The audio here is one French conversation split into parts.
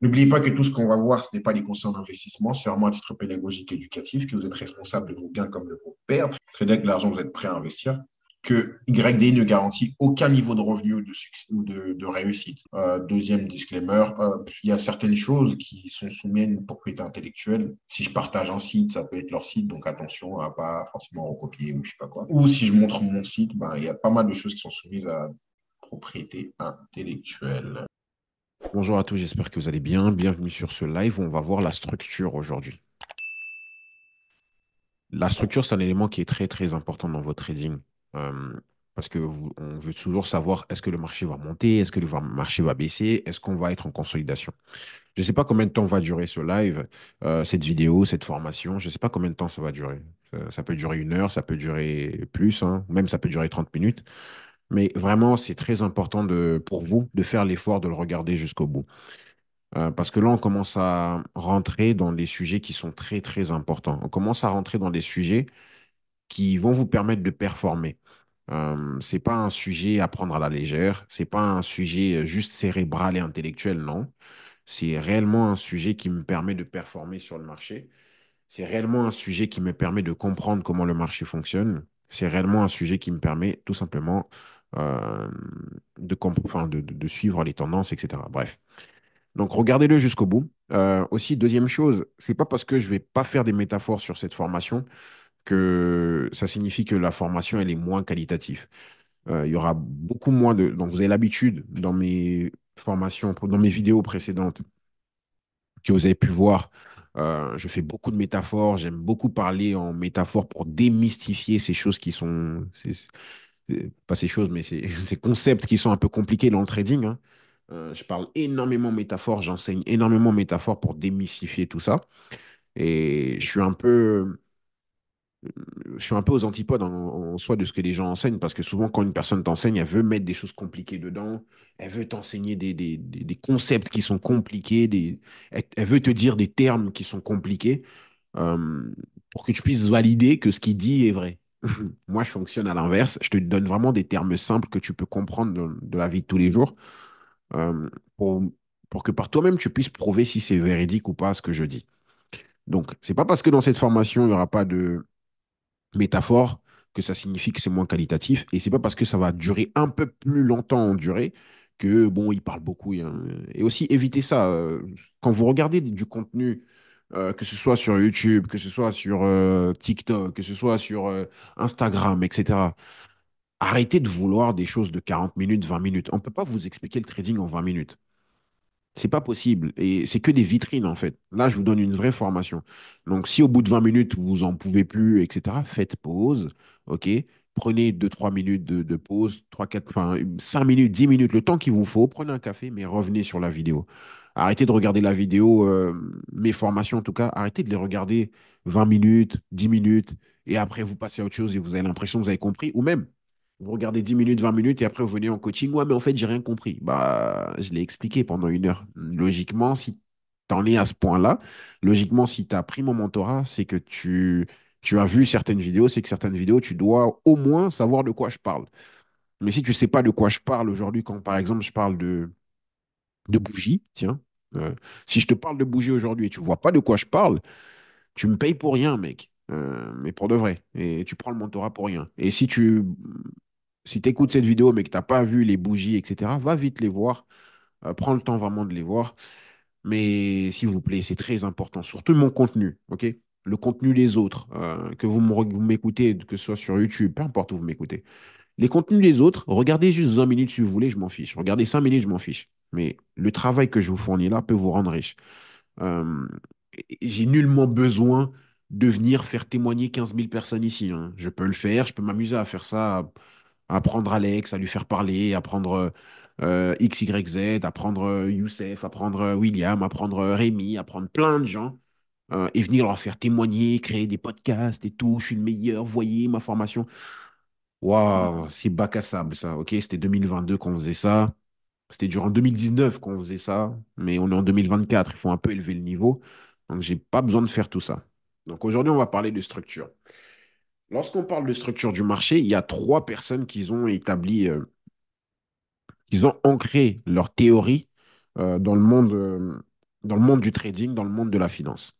N'oubliez pas que tout ce qu'on va voir, ce n'est pas des conseils en investissement, c'est vraiment à titre pédagogique et éducatif, que vous êtes responsable de vos gains comme de vos pertes. Trader avec l'argent, vous êtes prêt à investir. Que YDI ne garantit aucun niveau de revenu ou de succès ou de réussite. Deuxième disclaimer, il y a certaines choses qui sont soumises à une propriété intellectuelle. Si je partage un site, ça peut être leur site, donc attention à pas forcément recopier ou je sais pas quoi. Ou si je montre mon site, ben, il y a pas mal de choses qui sont soumises à propriété intellectuelle. Bonjour à tous, j'espère que vous allez bien. Bienvenue sur ce live où on va voir la structure aujourd'hui. La structure, c'est un élément qui est très très important dans votre trading. Euh, Parce que on veut toujours savoir est-ce que le marché va monter, est-ce que le marché va baisser, est-ce qu'on va être en consolidation. Je ne sais pas combien de temps va durer ce live, cette vidéo, cette formation. Je ne sais pas combien de temps ça va durer. Ça peut durer 1 heure, ça peut durer plus, hein, même ça peut durer 30 minutes. Mais vraiment, c'est très important pour vous de faire l'effort de le regarder jusqu'au bout. Parce que là, on commence à rentrer dans des sujets qui sont très, très importants. On commence à rentrer dans des sujets qui vont vous permettre de performer. Ce n'est pas un sujet à prendre à la légère, ce n'est pas un sujet juste cérébral et intellectuel, non. C'est réellement un sujet qui me permet de performer sur le marché. C'est réellement un sujet qui me permet de comprendre comment le marché fonctionne. C'est réellement un sujet qui me permet tout simplement euh, de suivre les tendances, etc. Bref. Donc, regardez-le jusqu'au bout. Aussi, deuxième chose, c'est pas parce que je vais pas faire des métaphores sur cette formation que ça signifie que la formation, elle est moins qualitative. Il y aura beaucoup moins de... Donc, vous avez l'habitude dans mes formations, dans mes vidéos précédentes que vous avez pu voir, je fais beaucoup de métaphores. J'aime beaucoup parler en métaphores pour démystifier ces choses qui sont... pas ces choses, mais ces concepts qui sont un peu compliqués dans le trading, hein. Je parle énormément métaphore, j'enseigne énormément métaphore pour démystifier tout ça. Et je suis un peu aux antipodes en soi de ce que les gens enseignent, parce que souvent, quand une personne t'enseigne, elle veut mettre des choses compliquées dedans, elle veut t'enseigner des concepts qui sont compliqués, elle veut te dire des termes qui sont compliqués, euh, pour que tu puisses valider que ce qu'il dit est vrai. Moi, je fonctionne à l'inverse. Je te donne vraiment des termes simples que tu peux comprendre de la vie de tous les jours, euh, pour, pour que par toi-même, tu puisses prouver si c'est véridique ou pas ce que je dis. Donc, c'est pas parce que dans cette formation, il n'y aura pas de métaphore que ça signifie que c'est moins qualitatif. Et c'est pas parce que ça va durer un peu plus longtemps en durée que, bon, il parle beaucoup. Hein. Et aussi, évitez ça. Quand vous regardez du contenu, que ce soit sur YouTube, que ce soit sur TikTok, que ce soit sur Instagram, etc., arrêtez de vouloir des choses de 40 minutes, 20 minutes. On ne peut pas vous expliquer le trading en 20 minutes. C'est pas possible. Et c'est que des vitrines, en fait. Là, je vous donne une vraie formation. Donc, si au bout de 20 minutes, vous en pouvez plus, etc., faites pause. OK? Prenez 2, 3 minutes de pause, 3, 4, enfin, 5 minutes, 10 minutes, le temps qu'il vous faut. Prenez un café, mais revenez sur la vidéo. Arrêtez de regarder la vidéo, mes formations en tout cas, arrêtez de les regarder 20 minutes, 10 minutes, et après vous passez à autre chose et vous avez l'impression que vous avez compris, ou même vous regardez 10 minutes, 20 minutes et après vous venez en coaching. Ouais, mais en fait, j'ai rien compris. Bah, je l'ai expliqué pendant 1 heure. Logiquement, si tu en es à ce point-là, logiquement, si tu as pris mon mentorat, c'est que tu as vu certaines vidéos, c'est que certaines vidéos, tu dois au moins savoir de quoi je parle. Mais si tu sais pas de quoi je parle aujourd'hui, quand par exemple je parle de bougies, tiens, euh, si je te parle de bougies aujourd'hui et tu vois pas de quoi je parle, tu me payes pour rien, mec. Mais pour de vrai. Et tu prends le mentorat pour rien. Et si tu écoutes cette vidéo mais que tu n'as pas vu les bougies, etc., va vite les voir. Prends le temps vraiment de les voir. Mais s'il vous plaît, c'est très important. Surtout mon contenu, OK? Le contenu des autres, que vous m'écoutez, que ce soit sur YouTube, peu importe où vous m'écoutez. Les contenus des autres, regardez juste 20 minutes si vous voulez, je m'en fiche. Regardez 5 minutes, je m'en fiche. Mais le travail que je vous fournis là peut vous rendre riche. Euh, j'ai nullement besoin de venir faire témoigner 15 000 personnes ici, hein. Je peux le faire, je peux m'amuser à faire ça, à prendre Alex, à lui faire parler, à prendre X, Y, Z, à prendre Youssef, à prendre William, à prendre Rémi, à prendre plein de gens, et venir leur faire témoigner, créer des podcasts et tout. Je suis le meilleur, voyez ma formation. Waouh, c'est bac à sable ça, ok? C'était 2022 qu'on faisait ça. C'était durant 2019 qu'on faisait ça, mais on est en 2024, il faut un peu élever le niveau. Donc, j'ai pas besoin de faire tout ça. Donc, aujourd'hui, on va parler de structure. Lorsqu'on parle de structure du marché, il y a trois personnes qui ont établi, qui ont ancré leur théorie dans le monde. dans le monde du trading, dans le monde de la finance.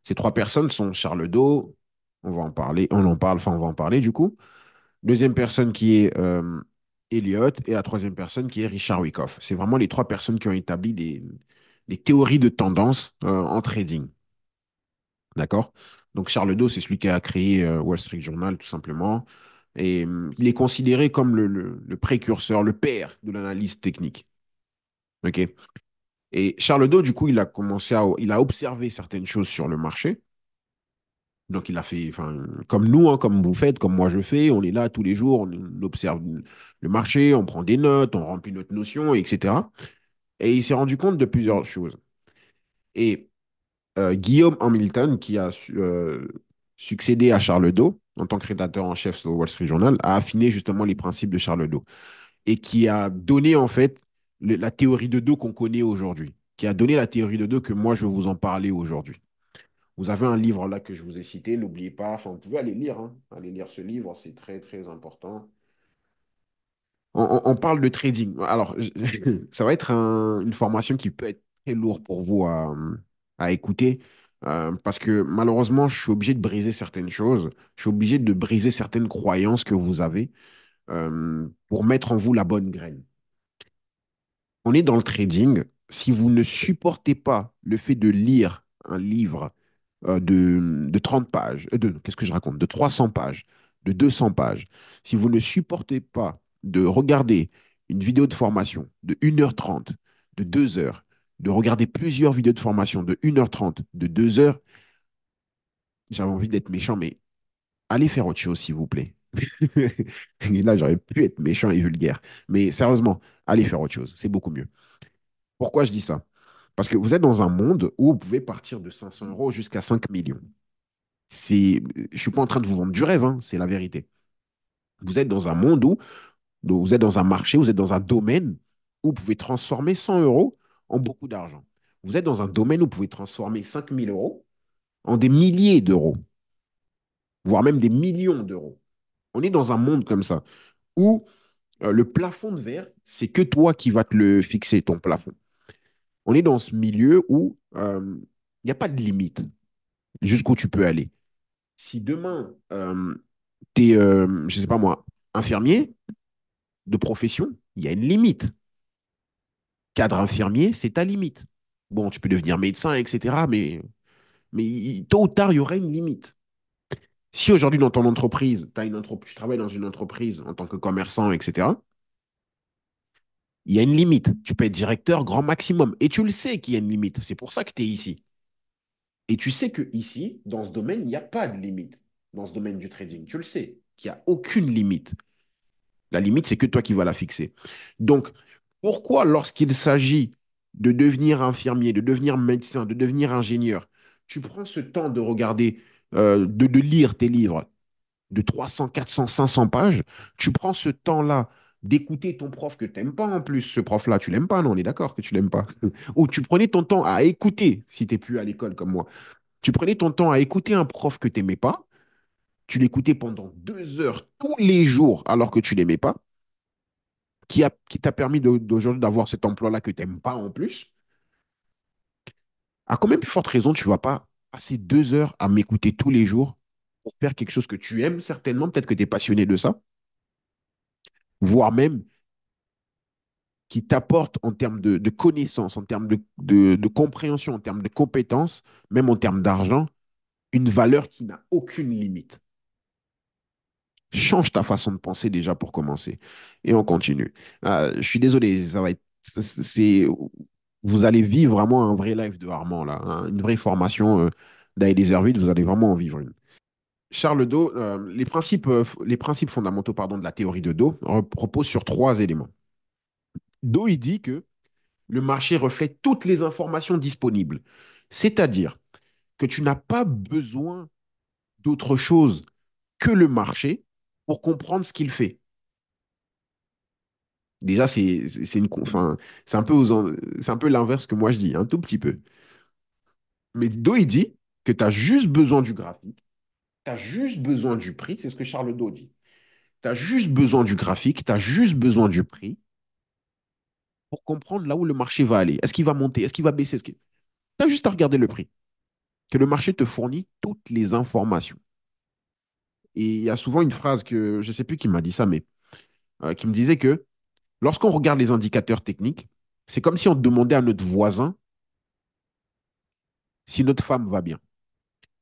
Ces trois personnes sont Charles Do, on va en parler, on en parle, enfin on va en parler du coup. Deuxième personne qui est Elliott et la troisième personne qui est Richard Wyckoff. C'est vraiment les trois personnes qui ont établi des théories de tendance en trading. D'accord? Donc Charles Do, c'est celui qui a créé Wall Street Journal, tout simplement. Et il est considéré comme le précurseur, le père de l'analyse technique. OK? Et Charles Do, du coup, il a observé certaines choses sur le marché. Donc, il a fait, enfin, comme nous, hein, comme vous faites, comme moi je fais, on est là tous les jours, on observe le marché, on prend des notes, on remplit notre notion, etc. Et il s'est rendu compte de plusieurs choses. Et Guillaume Hamilton, qui a succédé à Charles Do en tant que rédacteur en chef au Wall Street Journal, a affiné justement les principes de Charles Do et qui a donné en fait la théorie de Do qu'on connaît aujourd'hui, qui a donné la théorie de Do que moi je vais vous en parler aujourd'hui. Vous avez un livre là que je vous ai cité, n'oubliez pas, enfin vous pouvez aller lire, hein. Allez lire ce livre, c'est très très important. On parle de trading. Alors, ça va être une formation qui peut être très lourde pour vous à écouter, parce que malheureusement, je suis obligé de briser certaines choses, je suis obligé de briser certaines croyances que vous avez pour mettre en vous la bonne graine. On est dans le trading. Si vous ne supportez pas le fait de lire un livre de 30 pages, qu'est-ce que je raconte? De 300 pages, de 200 pages, si vous ne supportez pas de regarder une vidéo de formation de 1h30, de 2 heures, de regarder plusieurs vidéos de formation de 1h30, de 2 heures, j'avais envie d'être méchant, mais allez faire autre chose, s'il vous plaît. Et là, j'aurais pu être méchant et vulgaire. Mais sérieusement, allez faire autre chose. C'est beaucoup mieux. Pourquoi je dis ça? Parce que vous êtes dans un monde où vous pouvez partir de 500 euros jusqu'à 5 millions. Je ne suis pas en train de vous vendre du rêve, hein, c'est la vérité. Vous êtes dans un monde où vous êtes dans un marché, vous êtes dans un domaine où vous pouvez transformer 100 euros en beaucoup d'argent. Vous êtes dans un domaine où vous pouvez transformer 5 000 euros en des milliers d'euros, voire même des millions d'euros. On est dans un monde comme ça où le plafond de verre, c'est que toi qui vas te le fixer, ton plafond. On est dans ce milieu où il n'y a pas de limite jusqu'où tu peux aller. Si demain, tu es, je ne sais pas moi, infirmier de profession, il y a une limite. Cadre infirmier, c'est ta limite. Bon, tu peux devenir médecin, etc. Mais tôt ou tard, il y aurait une limite. Si aujourd'hui, dans ton entreprise, tu travailles dans une entreprise en tant que commerçant, etc., il y a une limite. Tu peux être directeur grand maximum. Et tu le sais qu'il y a une limite. C'est pour ça que tu es ici. Et tu sais que ici, dans ce domaine, il n'y a pas de limite. Dans ce domaine du trading, tu le sais qu'il n'y a aucune limite. La limite, c'est que toi qui vas la fixer. Donc, pourquoi lorsqu'il s'agit de devenir infirmier, de devenir médecin, de devenir ingénieur, tu prends ce temps de regarder, de lire tes livres de 300, 400, 500 pages, tu prends ce temps-là d'écouter ton prof que tu n'aimes pas en plus, ce prof-là, tu l'aimes pas, non, on est d'accord que tu l'aimes pas. Ou tu prenais ton temps à écouter, si tu n'es plus à l'école comme moi, tu prenais ton temps à écouter un prof que tu n'aimais pas, tu l'écoutais pendant 2 heures tous les jours alors que tu l'aimais pas, qui t'a permis d'aujourd'hui d'avoir cet emploi-là que tu n'aimes pas en plus, à quand même plus forte raison, tu ne vas pas passer 2 heures à m'écouter tous les jours pour faire quelque chose que tu aimes certainement, peut-être que tu es passionné de ça, voire même qui t'apporte en termes de connaissances, en termes de compréhension, en termes de compétences, même en termes d'argent, une valeur qui n'a aucune limite. Change ta façon de penser déjà pour commencer. Et on continue. Je suis désolé, ça va être. C'est, vous allez vivre vraiment un vrai live de Armand, là, hein, une vraie formation d'Aïd Hervide, vous allez vraiment en vivre une. Charles Do, les principes fondamentaux pardon, de la théorie de Do reposent sur trois éléments. Do, il dit que le marché reflète toutes les informations disponibles. C'est-à-dire que tu n'as pas besoin d'autre chose que le marché pour comprendre ce qu'il fait. Déjà, enfin, c'est un peu l'inverse que moi je dis, un tout petit peu. Mais Do, il dit que tu as juste besoin du graphique, tu as juste besoin du prix, c'est ce que Charles Do dit. Tu as juste besoin du graphique, tu as juste besoin du prix pour comprendre là où le marché va aller. Est-ce qu'il va monter? Est-ce qu'il va baisser? Tu as juste à regarder le prix. Que le marché te fournit toutes les informations. Et il y a souvent une phrase que je ne sais plus qui m'a dit ça, mais qui me disait que lorsqu'on regarde les indicateurs techniques, c'est comme si on demandait à notre voisin si notre femme va bien.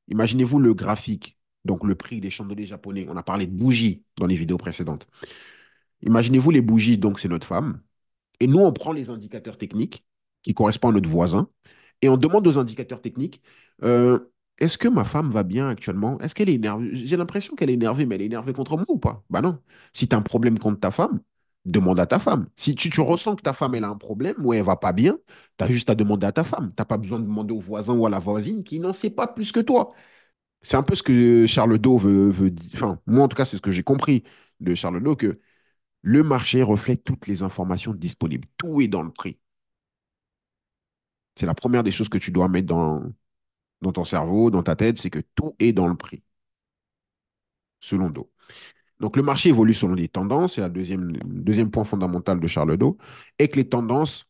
Imaginez-vous le graphique, donc le prix des chandeliers japonais. On a parlé de bougies dans les vidéos précédentes. Imaginez-vous les bougies, donc c'est notre femme. Et nous, on prend les indicateurs techniques qui correspondent à notre voisin et on demande aux indicateurs techniques, euh, est-ce que ma femme va bien actuellement? Est-ce qu'elle est énervée? J'ai l'impression qu'elle est énervée, mais elle est énervée contre moi ou pas? Bah non. Si tu as un problème contre ta femme, demande à ta femme. Si tu ressens que ta femme elle a un problème ou elle va pas bien, tu as juste à demander à ta femme. Tu n'as pas besoin de demander au voisin ou à la voisine qui n'en sait pas plus que toi. C'est un peu ce que Charles Doe veut dire. Enfin, moi, en tout cas, c'est ce que j'ai compris de Charles Doe, que le marché reflète toutes les informations disponibles. Tout est dans le prix. C'est la première des choses que tu dois mettre dans ton cerveau, dans ta tête, c'est que tout est dans le prix, selon Doe. Donc, le marché évolue selon les tendances, c'est le deuxième point fondamental de Charles Doe, et que les tendances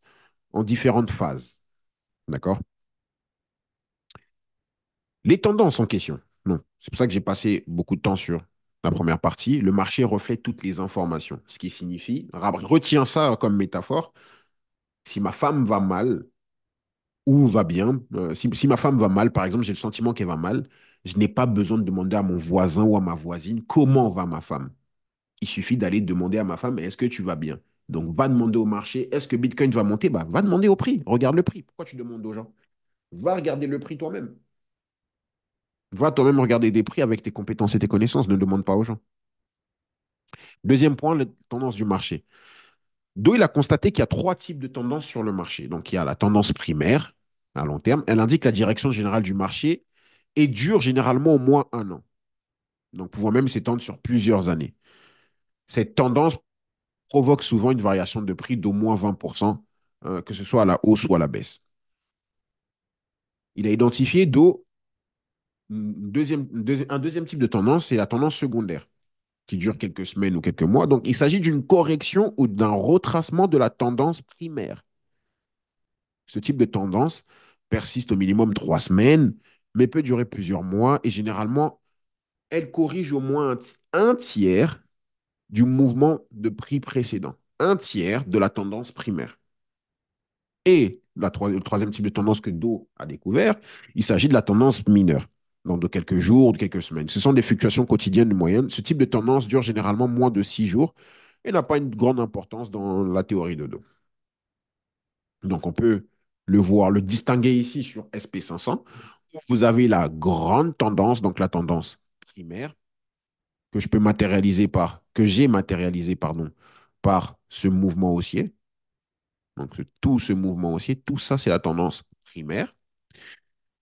ont différentes phases. D'accord? Les tendances en question. Non. C'est pour ça que j'ai passé beaucoup de temps sur la première partie. Le marché reflète toutes les informations, ce qui signifie, retiens ça comme métaphore, si ma femme va mal ou va bien, si ma femme va mal, par exemple, j'ai le sentiment qu'elle va mal, je n'ai pas besoin de demander à mon voisin ou à ma voisine comment va ma femme. Il suffit d'aller demander à ma femme, est-ce que tu vas bien? Donc, va demander au marché, est-ce que Bitcoin va monter? Bah, va demander au prix. Regarde le prix. Pourquoi tu demandes aux gens? Va regarder le prix toi-même. Va toi-même regarder des prix avec tes compétences et tes connaissances. Ne demande pas aux gens. Deuxième point, la tendance du marché. D'où il a constaté qu'il y a trois types de tendances sur le marché. Donc, il y a la tendance primaire à long terme. Elle indique la direction générale du marché et dure généralement au moins un an. Donc, pouvant même s'étendre sur plusieurs années. Cette tendance provoque souvent une variation de prix d'au moins 20%, que ce soit à la hausse ou à la baisse. Il a identifié un deuxième type de tendance, c'est la tendance secondaire, qui dure quelques semaines ou quelques mois. Donc, il s'agit d'une correction ou d'un retracement de la tendance primaire. Ce type de tendance persiste au minimum 3 semaines, mais peut durer plusieurs mois et généralement, elle corrige au moins un tiers du mouvement de prix précédent, un tiers de la tendance primaire. Et le troisième type de tendance que Do a découvert, il s'agit de la tendance mineure, donc de quelques jours, de quelques semaines. Ce sont des fluctuations quotidiennes moyennes. Ce type de tendance dure généralement moins de 6 jours et n'a pas une grande importance dans la théorie de Do. Donc, on peut le voir, le distinguer ici sur SP500. Vous avez la grande tendance, donc la tendance primaire, que j'ai matérialisé, pardon, par ce mouvement haussier. Donc, tout ce mouvement haussier, tout ça, c'est la tendance primaire.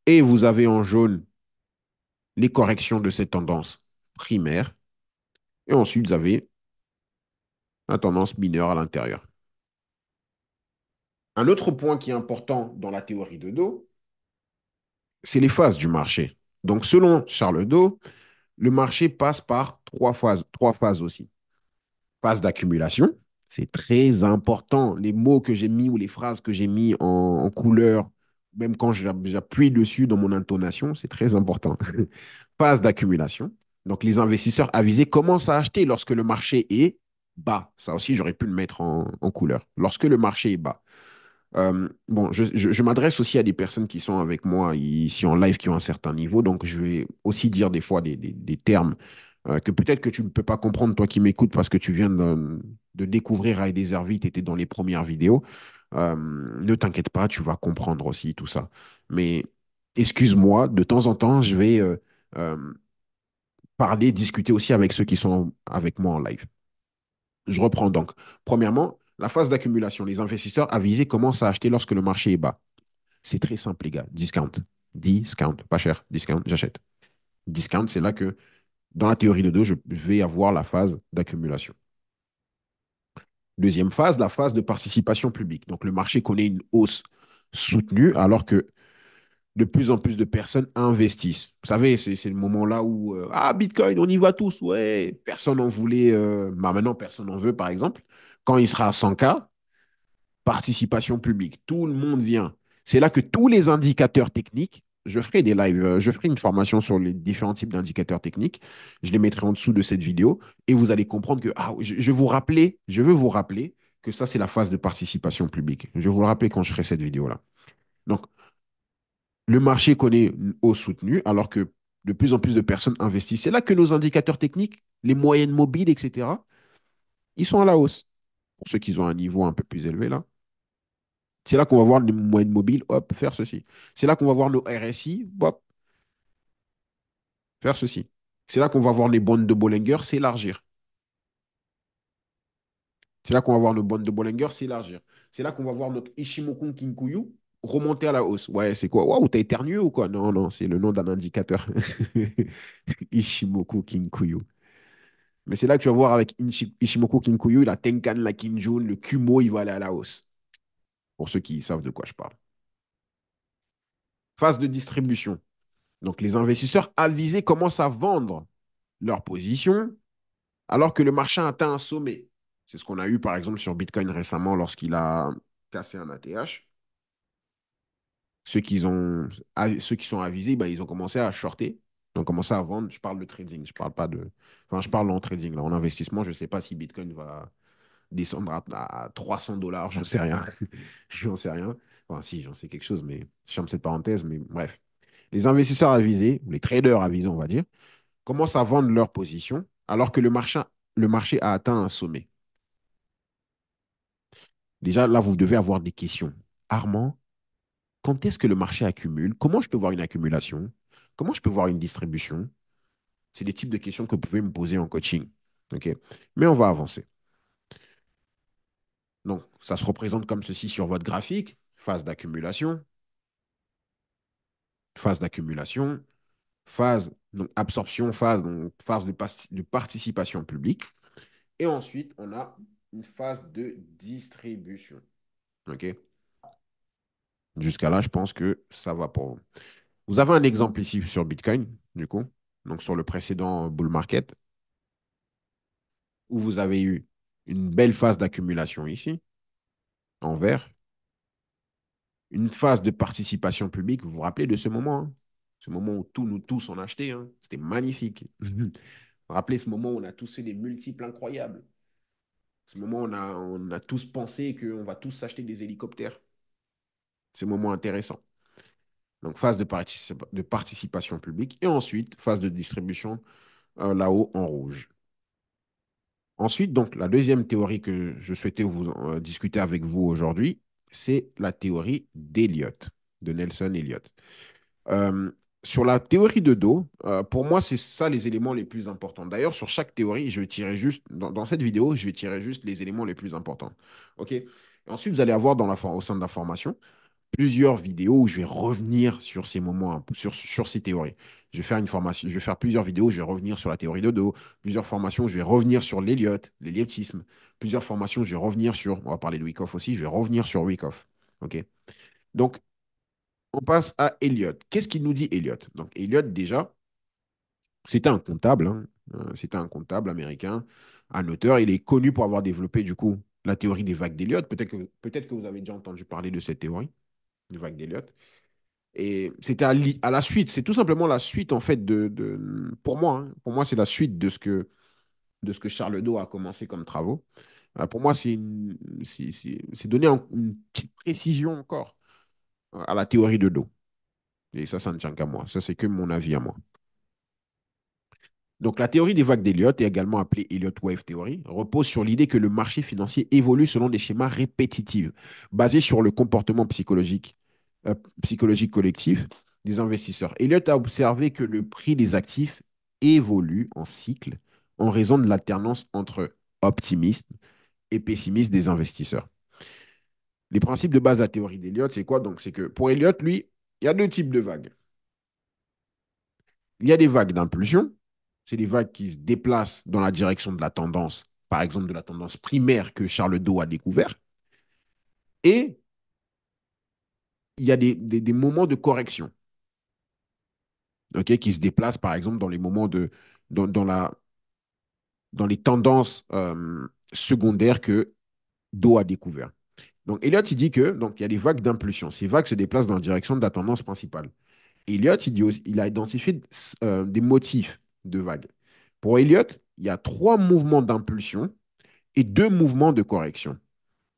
Et vous avez en jaune les corrections de cette tendance primaire. Et ensuite, vous avez la tendance mineure à l'intérieur. Un autre point qui est important dans la théorie de Do, c'est les phases du marché. Donc, selon Charles Do, le marché passe par trois phases aussi. Phase d'accumulation, c'est très important. Les mots que j'ai mis ou les phrases que j'ai mis en couleur, même quand j'appuie dessus dans mon intonation, c'est très important. Phase d'accumulation. Donc, les investisseurs avisés commencent à acheter lorsque le marché est bas. Ça aussi, j'aurais pu le mettre en couleur. Lorsque le marché est bas. Bon, je m'adresse aussi à des personnes qui sont avec moi ici en live qui ont un certain niveau, donc je vais aussi dire des fois des termes que peut-être que tu ne peux pas comprendre, toi qui m'écoutes, parce que tu viens de découvrir Ray Vite, tu étais dans les premières vidéos. Ne t'inquiète pas, tu vas comprendre aussi tout ça. Mais excuse-moi, de temps en temps, je vais euh, parler, discuter aussi avec ceux qui sont avec moi en live. Je reprends donc. Premièrement, la phase d'accumulation. Les investisseurs avisés commencent à acheter lorsque le marché est bas. C'est très simple, les gars. Discount. Discount. Pas cher. Discount. J'achète. Discount, c'est là que, dans la théorie de deux, je vais avoir la phase d'accumulation. Deuxième phase, la phase de participation publique. Donc, le marché connaît une hausse soutenue alors que de plus en plus de personnes investissent. Vous savez, c'est le moment là où ah, Bitcoin, on y va tous, ouais. Personne n'en voulait, bah maintenant, personne n'en veut, par exemple. Quand il sera à 100K, participation publique. Tout le monde vient. C'est là que tous les indicateurs techniques, je ferai des lives, je ferai une formation sur les différents types d'indicateurs techniques. Je les mettrai en dessous de cette vidéo et vous allez comprendre que je veux vous rappeler que ça, c'est la phase de participation publique. Je vais vous le rappeler quand je ferai cette vidéo-là. Donc, le marché connaît une hausse soutenue alors que de plus en plus de personnes investissent. C'est là que nos indicateurs techniques, les moyennes mobiles, etc., ils sont à la hausse. Pour ceux qui ont un niveau un peu plus élevé, là. C'est là qu'on va voir les moyennes mobiles, hop, faire ceci. C'est là qu'on va voir nos RSI, hop, faire ceci. C'est là qu'on va voir les bandes de Bollinger s'élargir. C'est là qu'on va voir nos bandes de Bollinger s'élargir. C'est là qu'on va voir notre Ishimoku Kinkuyu remonter à la hausse. Ouais, c'est quoi? Waouh, t'as éternué ou quoi? Non, non, c'est le nom d'un indicateur. Ishimoku Kinkuyu. Mais c'est là que tu vas voir avec Ishimoku Kinkuyu, la Tenkan, la Kinjun, le Kumo, il va aller à la hausse. Pour ceux qui savent de quoi je parle. Phase de distribution. Donc, les investisseurs avisés commencent à vendre leur position alors que le marché a atteint un sommet. C'est ce qu'on a eu, par exemple, sur Bitcoin récemment lorsqu'il a cassé un ATH. Ceux qui sont avisés, ben, ils ont commencé à shorter. Ils ont commencé à vendre. Je parle de trading, je parle pas de. Enfin, je parle en trading. Là. En investissement, je ne sais pas si Bitcoin va descendre à 300 dollars, j'en sais rien. J'en sais rien. Enfin, si, j'en sais quelque chose, mais je ferme cette parenthèse, mais bref. Les investisseurs avisés, ou les traders avisés, on va dire, commencent à vendre leurs positions alors que le marché a atteint un sommet. Déjà, là, vous devez avoir des questions. Armand, quand est-ce que le marché accumule? Comment je peux voir une accumulation? Comment je peux voir une distribution? C'est des types de questions que vous pouvez me poser en coaching. OK? Mais on va avancer. Donc, ça se représente comme ceci sur votre graphique. Phase d'accumulation, phase donc absorption, phase de participation publique. Et ensuite, on a une phase de distribution. OK? Jusqu'à là, je pense que ça va pour vous. Vous avez un exemple ici sur Bitcoin, du coup, donc sur le précédent bull market, où vous avez eu une belle phase d'accumulation ici, en vert, une phase de participation publique. Vous vous rappelez de ce moment, hein? Ce moment où nous tous on achetait, hein? C'était magnifique. Vous vous rappelez ce moment où on a tous fait des multiples incroyables. Ce moment où on a tous pensé qu'on va tous s'acheter des hélicoptères. Ce moment intéressant. Donc, phase de participation publique. Et ensuite, phase de distribution là-haut en rouge. Ensuite, donc, la deuxième théorie que je souhaitais vous discuter avec vous aujourd'hui, c'est la théorie d'Eliott, de Nelson Eliott. Euh, sur la théorie de dos, pour moi, c'est ça les éléments les plus importants. D'ailleurs, sur chaque théorie, je vais tirer juste, dans cette vidéo, je vais tirer juste les éléments les plus importants. OK? Et ensuite, vous allez avoir au sein de la formation plusieurs vidéos où je vais revenir sur ces moments, sur ces théories. Je vais faire une formation, je vais faire plusieurs vidéos, je vais revenir sur la théorie de dos, plusieurs formations, je vais revenir sur l'héliottisme, plusieurs formations, je vais revenir sur, on va parler de Wyckoff aussi, je vais revenir sur Wyckoff. OK? Donc, on passe à Elliott. Qu'est-ce qu'il nous dit Elliott? Donc, Elliott, déjà, c'était un comptable, hein, c'était un comptable américain, un auteur. Il est connu pour avoir développé, du coup, la théorie des vagues d'Elliott. Peut-être que vous avez déjà entendu parler de cette théorie, des vagues d'Elliott. Et c'était à la suite, c'est tout simplement la suite, en fait, pour moi, c'est la suite de ce que Charles Doe a commencé comme travaux. Pour moi, c'est donner une petite précision encore à la théorie de Doe. Et ça ne tient qu'à moi. Ça, c'est que mon avis à moi. Donc, la théorie des vagues d'Elliott, également appelée Elliott Wave Theory, repose sur l'idée que le marché financier évolue selon des schémas répétitifs, basés sur le comportement psychologique collectif des investisseurs. Elliott a observé que le prix des actifs évolue en cycle en raison de l'alternance entre optimisme et pessimisme des investisseurs. Les principes de base de la théorie d'Elliott, c'est quoi? Donc, c'est que pour Elliott, lui, il y a deux types de vagues. Il y a des vagues d'impulsion, c'est des vagues qui se déplacent dans la direction de la tendance, par exemple de la tendance primaire que Charles Doe a découvert. Et il y a des moments de correction, okay, qui se déplacent, par exemple, dans les moments dans, la, dans les tendances secondaires que Doe a découvert. Donc, Elliot, il dit que donc, il y a des vagues d'impulsion. Ces vagues se déplacent dans la direction de la tendance principale. Elliot, il dit il a identifié des motifs de vagues. Pour Elliot, il y a trois mouvements d'impulsion et deux mouvements de correction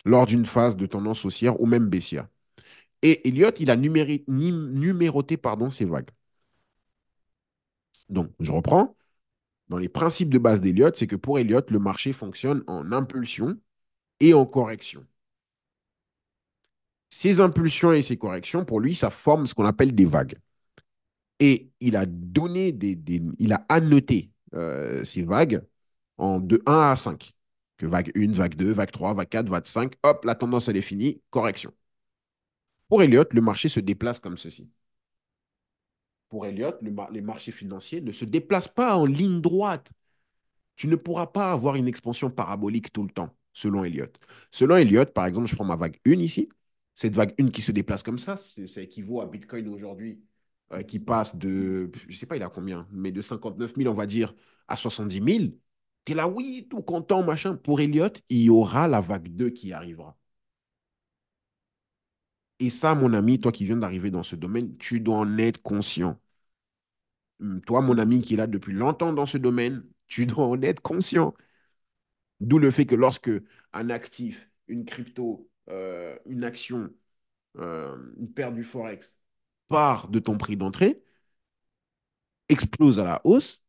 lors d'une phase de tendance haussière ou même baissière. Et Elliot, il a numéroté ces vagues. Donc, je reprends. Dans les principes de base d'Elliot, c'est que pour Elliot, le marché fonctionne en impulsion et en correction. Ces impulsions et ces corrections, pour lui, ça forme ce qu'on appelle des vagues. Et il a donné il a annoté ces vagues de 1 à 5. Que vague 1, vague 2, vague 3, vague 4, vague 5, hop, la tendance, elle est finie, correction. Pour Elliott, le marché se déplace comme ceci. Pour Elliott, les marchés financiers ne se déplacent pas en ligne droite. Tu ne pourras pas avoir une expansion parabolique tout le temps, selon Elliott. Selon Elliott, par exemple, je prends ma vague 1 ici. Cette vague 1 qui se déplace comme ça équivaut à Bitcoin aujourd'hui, qui passe de, je ne sais pas, il a combien, mais de 59 000, on va dire, à 70 000. Tu es là, oui, tout content, machin. Pour Elliott, il y aura la vague 2 qui arrivera. Et ça, mon ami, toi qui viens d'arriver dans ce domaine, tu dois en être conscient. Toi, mon ami qui est là depuis longtemps dans ce domaine, tu dois en être conscient. D'où le fait que lorsque un actif, une crypto, une action, une paire du Forex part de ton prix d'entrée, explose à la hausse,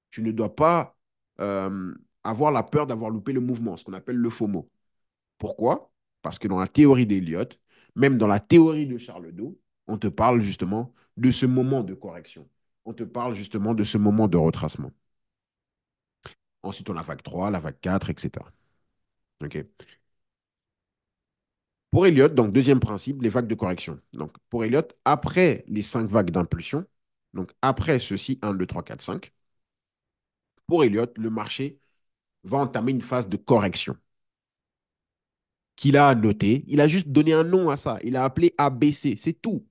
tu ne dois pas avoir la peur d'avoir loupé le mouvement, ce qu'on appelle le FOMO. Pourquoi? Parce que dans la théorie d'Eliott, même dans la théorie de Charles Dow, on te parle justement de ce moment de correction. On te parle justement de ce moment de retracement. Ensuite, on a la vague 3, la vague 4, etc. OK. Pour Elliott, donc deuxième principe, les vagues de correction. Donc pour Elliott, après les 5 vagues d'impulsion, donc après ceci, 1, 2, 3, 4, 5, pour Elliott, le marché va entamer une phase de correction qu'il a noté. Il a juste donné un nom à ça. Il a appelé ABC. C'est tout.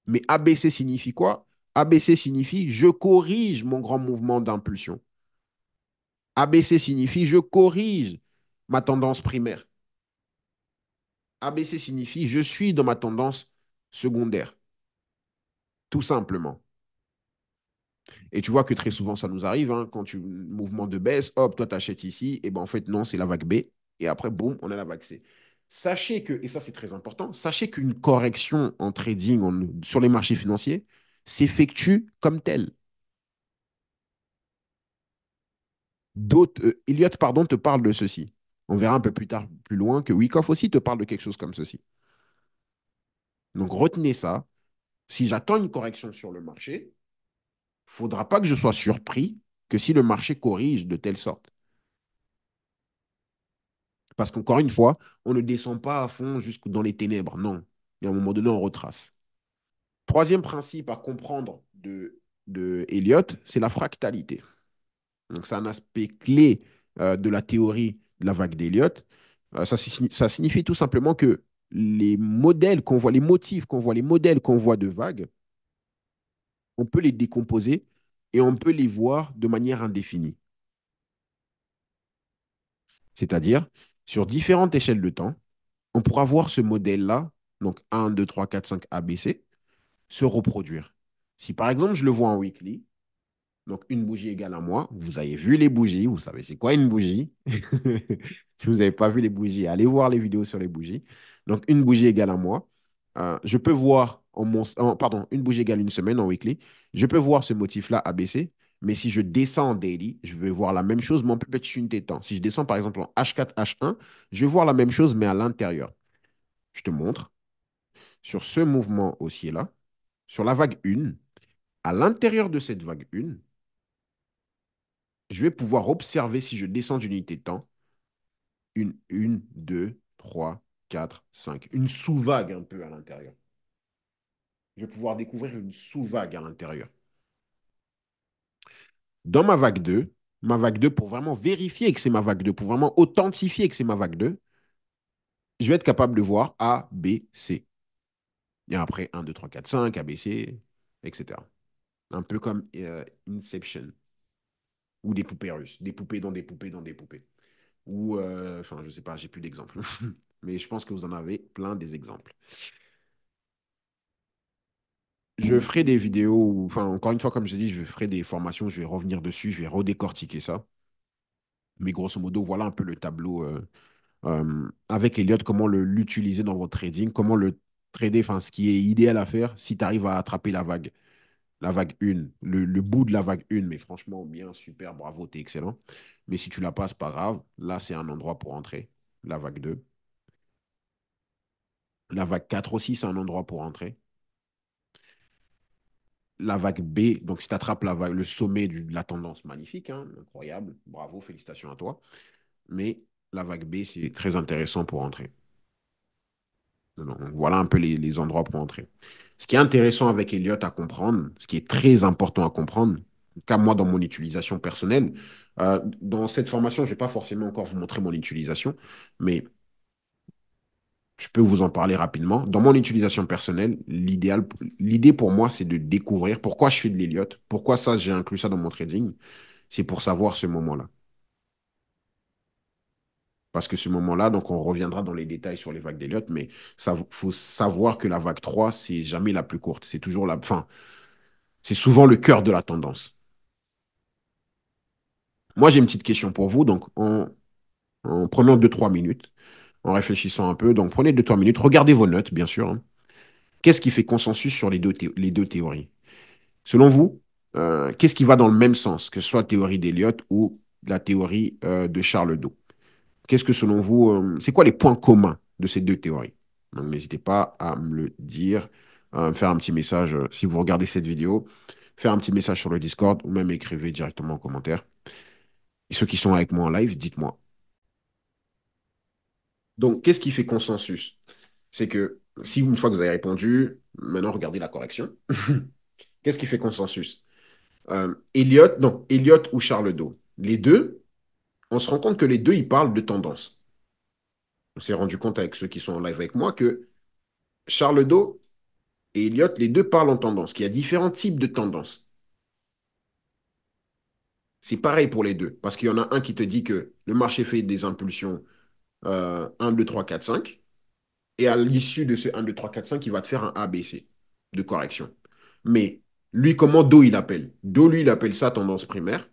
Mais ABC signifie quoi? ABC signifie je corrige mon grand mouvement d'impulsion. ABC signifie je corrige ma tendance primaire. ABC signifie je suis dans ma tendance secondaire. Tout simplement. Et tu vois que très souvent, ça nous arrive, hein, quand tu mouvement de baisse, hop, toi, tu achètes ici, et ben en fait, non, c'est la vague B. Et après, boum, on a la vague C. Sachez que, et ça c'est très important, sachez qu'une correction en trading sur les marchés financiers s'effectue comme telle. Elliott, pardon, te parle de ceci. On verra un peu plus tard, plus loin, que Wyckoff aussi te parle de quelque chose comme ceci. Donc retenez ça. Si j'attends une correction sur le marché, il ne faudra pas que je sois surpris que si le marché corrige de telle sorte. Parce qu'encore une fois, on ne descend pas à fond jusque dans les ténèbres. Non. Et à un moment donné, on retrace. Troisième principe à comprendre de Elliot, c'est la fractalité. Donc, c'est un aspect clé de la théorie de la vague d'Elliot. Ça signifie tout simplement que les modèles qu'on voit, les motifs qu'on voit, les modèles qu'on voit de vagues, on peut les décomposer et on peut les voir de manière indéfinie. C'est-à-dire, sur différentes échelles de temps, on pourra voir ce modèle-là, donc 1, 2, 3, 4, 5, ABC, se reproduire. Si par exemple, je le vois en weekly, donc une bougie égale à moi, vous avez vu les bougies, vous savez c'est quoi une bougie. Si vous n'avez pas vu les bougies, allez voir les vidéos sur les bougies. Donc une bougie égale à moi. Je peux voir, pardon, une bougie égale une semaine en weekly. Je peux voir ce motif-là ABC, mais si je descends en daily, je vais voir la même chose, mais en plus petite unité de temps. Si je descends par exemple en H4, H1, je vais voir la même chose, mais à l'intérieur. Je te montre. Sur ce mouvement haussier-là, sur la vague 1, à l'intérieur de cette vague 1, je vais pouvoir observer si je descends d'unité de temps, une, 2, 3, 4, 5. Une sous-vague un peu à l'intérieur. Je vais pouvoir découvrir une sous-vague à l'intérieur. Dans ma vague 2, pour vraiment vérifier que c'est ma vague 2, pour vraiment authentifier que c'est ma vague 2, je vais être capable de voir A, B, C. Et après 1, 2, 3, 4, 5, A, B, C, etc. Un peu comme Inception ou des poupées russes, des poupées dans des poupées dans des poupées. ou, enfin, je sais pas, j'ai plus d'exemples. Mais je pense que vous en avez plein des exemples. Je ferai des vidéos, enfin, encore une fois, comme je dis, je ferai des formations, je vais revenir dessus, je vais redécortiquer ça. Mais grosso modo, voilà un peu le tableau avec Elliott, comment l'utiliser dans votre trading, comment le trader, enfin, ce qui est idéal à faire si tu arrives à attraper la vague 1, le bout de la vague 1, mais franchement, bien, super, bravo, t'es excellent. Mais si tu la passes, pas grave, là, c'est un endroit pour entrer. La vague 2. La vague 4 aussi, c'est un endroit pour entrer. La vague B, donc si tu attrapes le sommet de la tendance, magnifique, hein, incroyable, bravo, félicitations à toi. Mais la vague B, c'est très intéressant pour entrer. Donc, voilà un peu les endroits pour entrer. Ce qui est intéressant avec Elliott à comprendre, ce qui est très important à comprendre, en tout cas moi dans mon utilisation personnelle, dans cette formation, je ne vais pas forcément encore vous montrer mon utilisation, mais je peux vous en parler rapidement. Dans mon utilisation personnelle, l'idée pour moi, c'est de découvrir pourquoi je fais de l'Elliott, pourquoi ça, j'ai inclus ça dans mon trading, c'est pour savoir ce moment-là. Parce que ce moment-là, donc on reviendra dans les détails sur les vagues d'Elliott, mais il faut savoir que la vague 3, c'est jamais la plus courte. C'est toujours la fin. C'est souvent le cœur de la tendance. Moi, j'ai une petite question pour vous. Donc, en prenant 2 3 minutes, en réfléchissant un peu, donc prenez 2 3 minutes, regardez vos notes, bien sûr, hein. Qu'est-ce qui fait consensus sur les deux théories? Selon vous, qu'est-ce qui va dans le même sens, que ce soit la théorie d'Elliott ou la théorie de Charles Doe? Qu'est-ce que selon vous, c'est quoi les points communs de ces deux théories? Donc n'hésitez pas à me le dire, me faire un petit message si vous regardez cette vidéo, faire un petit message sur le Discord ou même écrivez directement en commentaire. Et ceux qui sont avec moi en live, dites-moi. Donc, qu'est-ce qui fait consensus? C'est que si une fois que vous avez répondu, maintenant regardez la correction. Qu'est-ce qui fait consensus? Elliott ou Charles Doe. Les deux, on se rend compte que les deux, ils parlent de tendance. On s'est rendu compte avec ceux qui sont en live avec moi que Charles Doe et Elliott, les deux parlent en tendance, qu'il y a différents types de tendances. C'est pareil pour les deux, parce qu'il y en a un qui te dit que le marché fait des impulsions 1, 2, 3, 4, 5, et à l'issue de ce 1, 2, 3, 4, 5, il va te faire un ABC de correction. Mais lui, comment Do il appelle? Do, lui, il appelle ça tendance primaire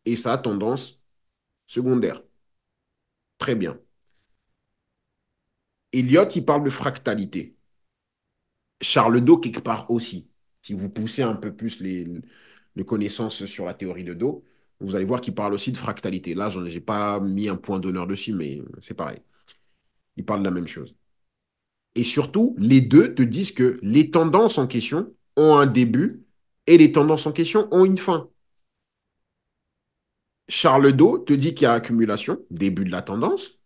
et ça tendance secondaire. Très bien. Elliott, il parle de fractalité. Charles Do, quelque part aussi. Si vous poussez un peu plus les connaissances sur la théorie de Do, vous allez voir qu'il parle aussi de fractalité. Là, je n'ai pas mis un point d'honneur dessus, mais c'est pareil. Il parle de la même chose. Et surtout, les deux te disent que les tendances en question ont un début et les tendances en question ont une fin. Charles Do te dit qu'il y a accumulation, début de la tendance,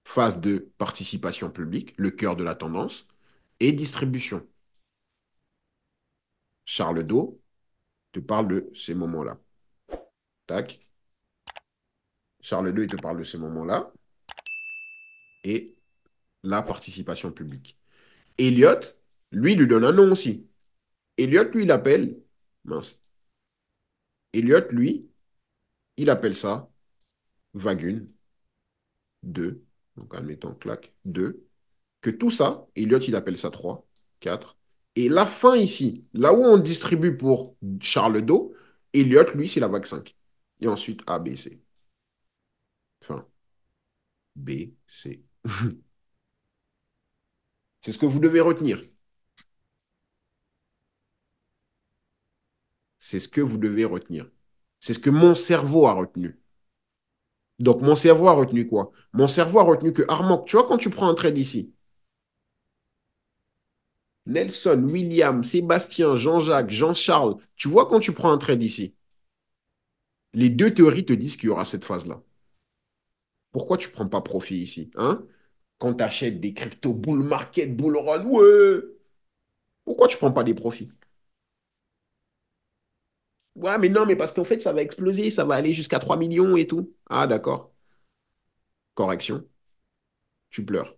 phase de participation publique, le cœur de la tendance, et distribution. Charles Do te parle de ces moments-là. Tac. Charles II, il te parle de ces moments-là et la participation publique. Elliot, lui donne un nom aussi. Elliot, lui, il appelle, mince, Elliot, lui, il appelle ça vague 1, 2, donc admettons, clac, 2, que tout ça, Elliot, il appelle ça 3, 4, et la fin ici, là où on distribue pour Charles Do, Elliot, lui, c'est la vague 5. Et ensuite, A, B, C. Enfin, B, C. C'est ce que vous devez retenir. C'est ce que vous devez retenir. C'est ce que mon cerveau a retenu. Donc, mon cerveau a retenu quoi? Mon cerveau a retenu que Armand, tu vois, quand tu prends un trade ici, Nelson, William, Sébastien, Jean-Jacques, Jean-Charles, tu vois, quand tu prends un trade ici, les deux théories te disent qu'il y aura cette phase-là. Pourquoi tu ne prends pas profit ici, hein? Quand tu achètes des cryptos bull market, bull run, ouais. Pourquoi tu ne prends pas des profits? Ouais, mais non, mais parce qu'en fait, ça va exploser, ça va aller jusqu'à 3 millions et tout. Ah, d'accord. Correction, tu pleures.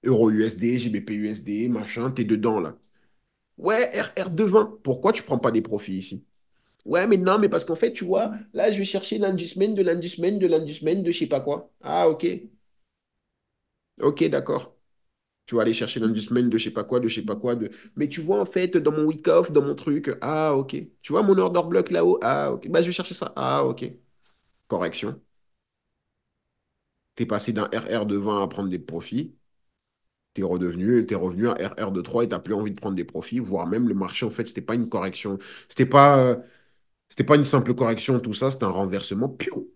Euro USD, GBP USD, machin, t'es dedans là. Ouais, RR20, pourquoi tu prends pas des profits ici? Ouais, mais non, mais parce qu'en fait, tu vois, là, je vais chercher l'inducement, de l'inducement, de l'inducement, de je sais pas quoi. Ah, ok. Ok, d'accord. Tu vas aller chercher l'inducement de je sais pas quoi, de je sais pas quoi. Mais tu vois, en fait, dans mon week-off, dans mon truc, ah, ok. Tu vois mon order block là-haut? Ah, ok. Bah, je vais chercher ça. Ah, ok. Correction. T'es passé d'un RR de 20 à prendre des profits. T'es revenu à RR de 3 et t'as plus envie de prendre des profits, voire même le marché, en fait, c'était pas une correction. C'était pas une simple correction, tout ça, c'était un renversement. Piou.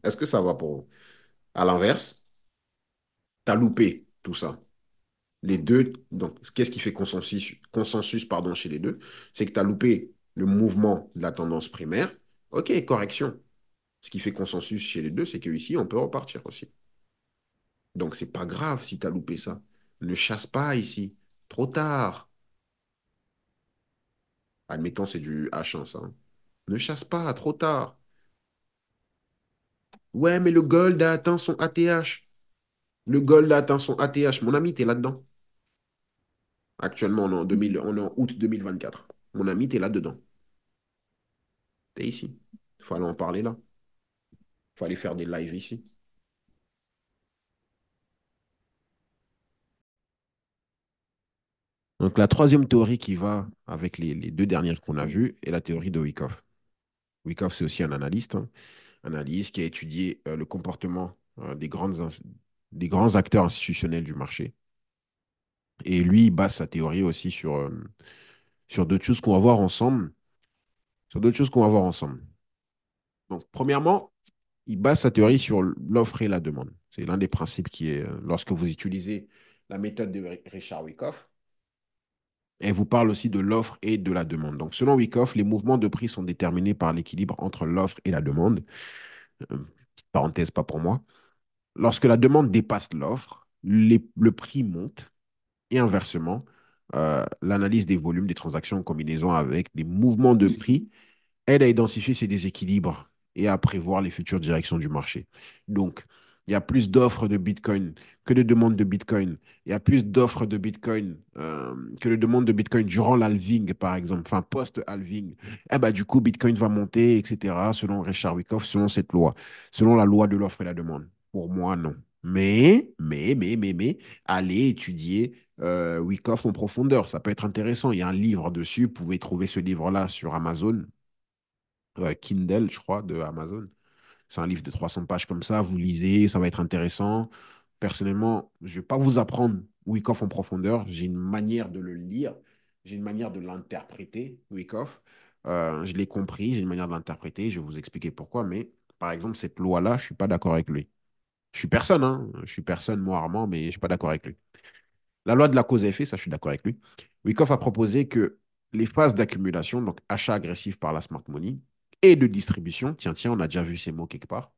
Est-ce que ça va pour vous? À l'inverse, t'as loupé tout ça. Les deux, donc, qu'est-ce qui fait consensus pardon, chez les deux? C'est que tu as loupé le mouvement de la tendance primaire. Ok, correction. Ce qui fait consensus chez les deux, c'est qu'ici, on peut repartir aussi. Donc, c'est pas grave si tu as loupé ça. Ne chasse pas ici. Trop tard. Admettons, c'est du H1, ça, hein. Ne chasse pas, trop tard. Ouais, mais le gold a atteint son ATH. Le gold a atteint son ATH. Mon ami, tu es là-dedans. Actuellement, on est en août 2024. Mon ami, tu es là-dedans. Tu es ici. Il faut aller en parler là. Il faut aller faire des lives ici. Donc, la troisième théorie qui va avec les deux dernières qu'on a vues est la théorie de Wyckoff. Wyckoff, c'est aussi un analyste, hein, analyste qui a étudié le comportement des grands acteurs institutionnels du marché. Et lui, il base sa théorie aussi sur d'autres choses qu'on va voir ensemble. Sur d'autres choses qu'on va voir ensemble. Donc, premièrement, il base sa théorie sur l'offre et la demande. C'est l'un des principes qui est, lorsque vous utilisez la méthode de Richard Wyckoff, elle vous parle aussi de l'offre et de la demande. Donc, selon Wyckoff, les mouvements de prix sont déterminés par l'équilibre entre l'offre et la demande. Petite parenthèse, pas pour moi. Lorsque la demande dépasse l'offre, le prix monte et inversement, l'analyse des volumes des transactions en combinaison avec des mouvements de prix aide à identifier ces déséquilibres et à prévoir les futures directions du marché. Donc, il y a plus d'offres de Bitcoin que de demandes de Bitcoin. Il y a plus d'offres de Bitcoin que de demandes de Bitcoin durant l'halving, par exemple, enfin post-halving. Eh ben, du coup, Bitcoin va monter, etc., selon Richard Wyckoff, selon cette loi, selon la loi de l'offre et la demande. Pour moi, non. Mais, allez étudier Wyckoff en profondeur. Ça peut être intéressant. Il y a un livre dessus. Vous pouvez trouver ce livre-là sur Amazon. Kindle, je crois, de Amazon. C'est un livre de 300 pages comme ça. Vous lisez, ça va être intéressant. Personnellement, je ne vais pas vous apprendre Wyckoff en profondeur. J'ai une manière de le lire. J'ai une manière de l'interpréter, Wyckoff. Je l'ai compris, j'ai une manière de l'interpréter. Je vais vous expliquer pourquoi. Mais par exemple, cette loi-là, je ne suis pas d'accord avec lui. Je suis personne, hein. Je suis personne, moi, Armand, mais je ne suis pas d'accord avec lui. La loi de la cause à effet, ça, je suis d'accord avec lui. Wyckoff a proposé que les phases d'accumulation, donc achat agressif par la smart money, et de distribution, tiens, on a déjà vu ces mots quelque part,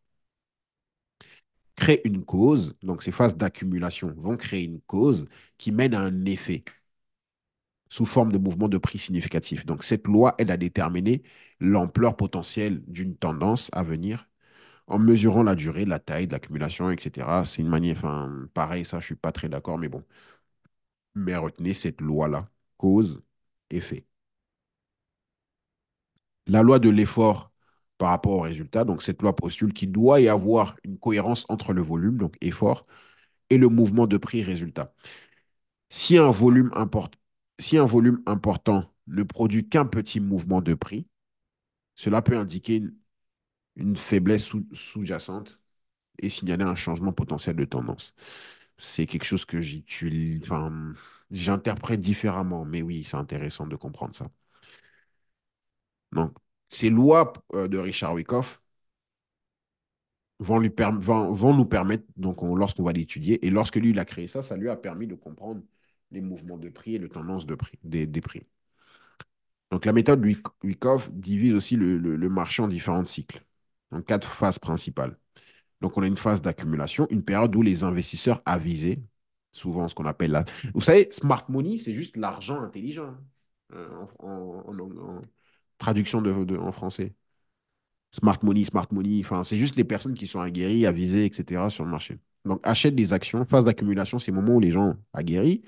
créent une cause, donc ces phases d'accumulation vont créer une cause qui mène à un effet sous forme de mouvement de prix significatif. Donc cette loi aide à déterminer l'ampleur potentielle d'une tendance à venir en mesurant la durée, la taille de l'accumulation, etc. C'est une manière, enfin, pareil, ça, je ne suis pas très d'accord, mais bon. Mais retenez cette loi-là, cause-effet. La loi de l'effort par rapport au résultat, donc cette loi postule qu'il doit y avoir une cohérence entre le volume, donc effort, et le mouvement de prix résultat. Si un volume, si un volume important ne produit qu'un petit mouvement de prix, cela peut indiquer une faiblesse sous-jacente et signaler un changement potentiel de tendance. C'est quelque chose que enfin, j'interprète différemment, mais oui, c'est intéressant de comprendre ça. Donc, ces lois de Richard Wyckoff vont nous permettre, donc lorsqu'on va l'étudier, et lorsque lui, il a créé ça, ça lui a permis de comprendre les mouvements de prix et les tendances de prix, des prix. Donc, la méthode Wyckoff divise aussi le marché en différents cycles, en quatre phases principales. Donc, on a une phase d'accumulation, une période où les investisseurs avisés, souvent ce qu'on appelle la... Vous savez, smart money, c'est juste l'argent intelligent, hein, en traduction en français. Smart money, enfin, c'est juste les personnes qui sont aguerries, avisées, etc. sur le marché. Donc, achète des actions, phase d'accumulation, c'est le moment où les gens aguerris,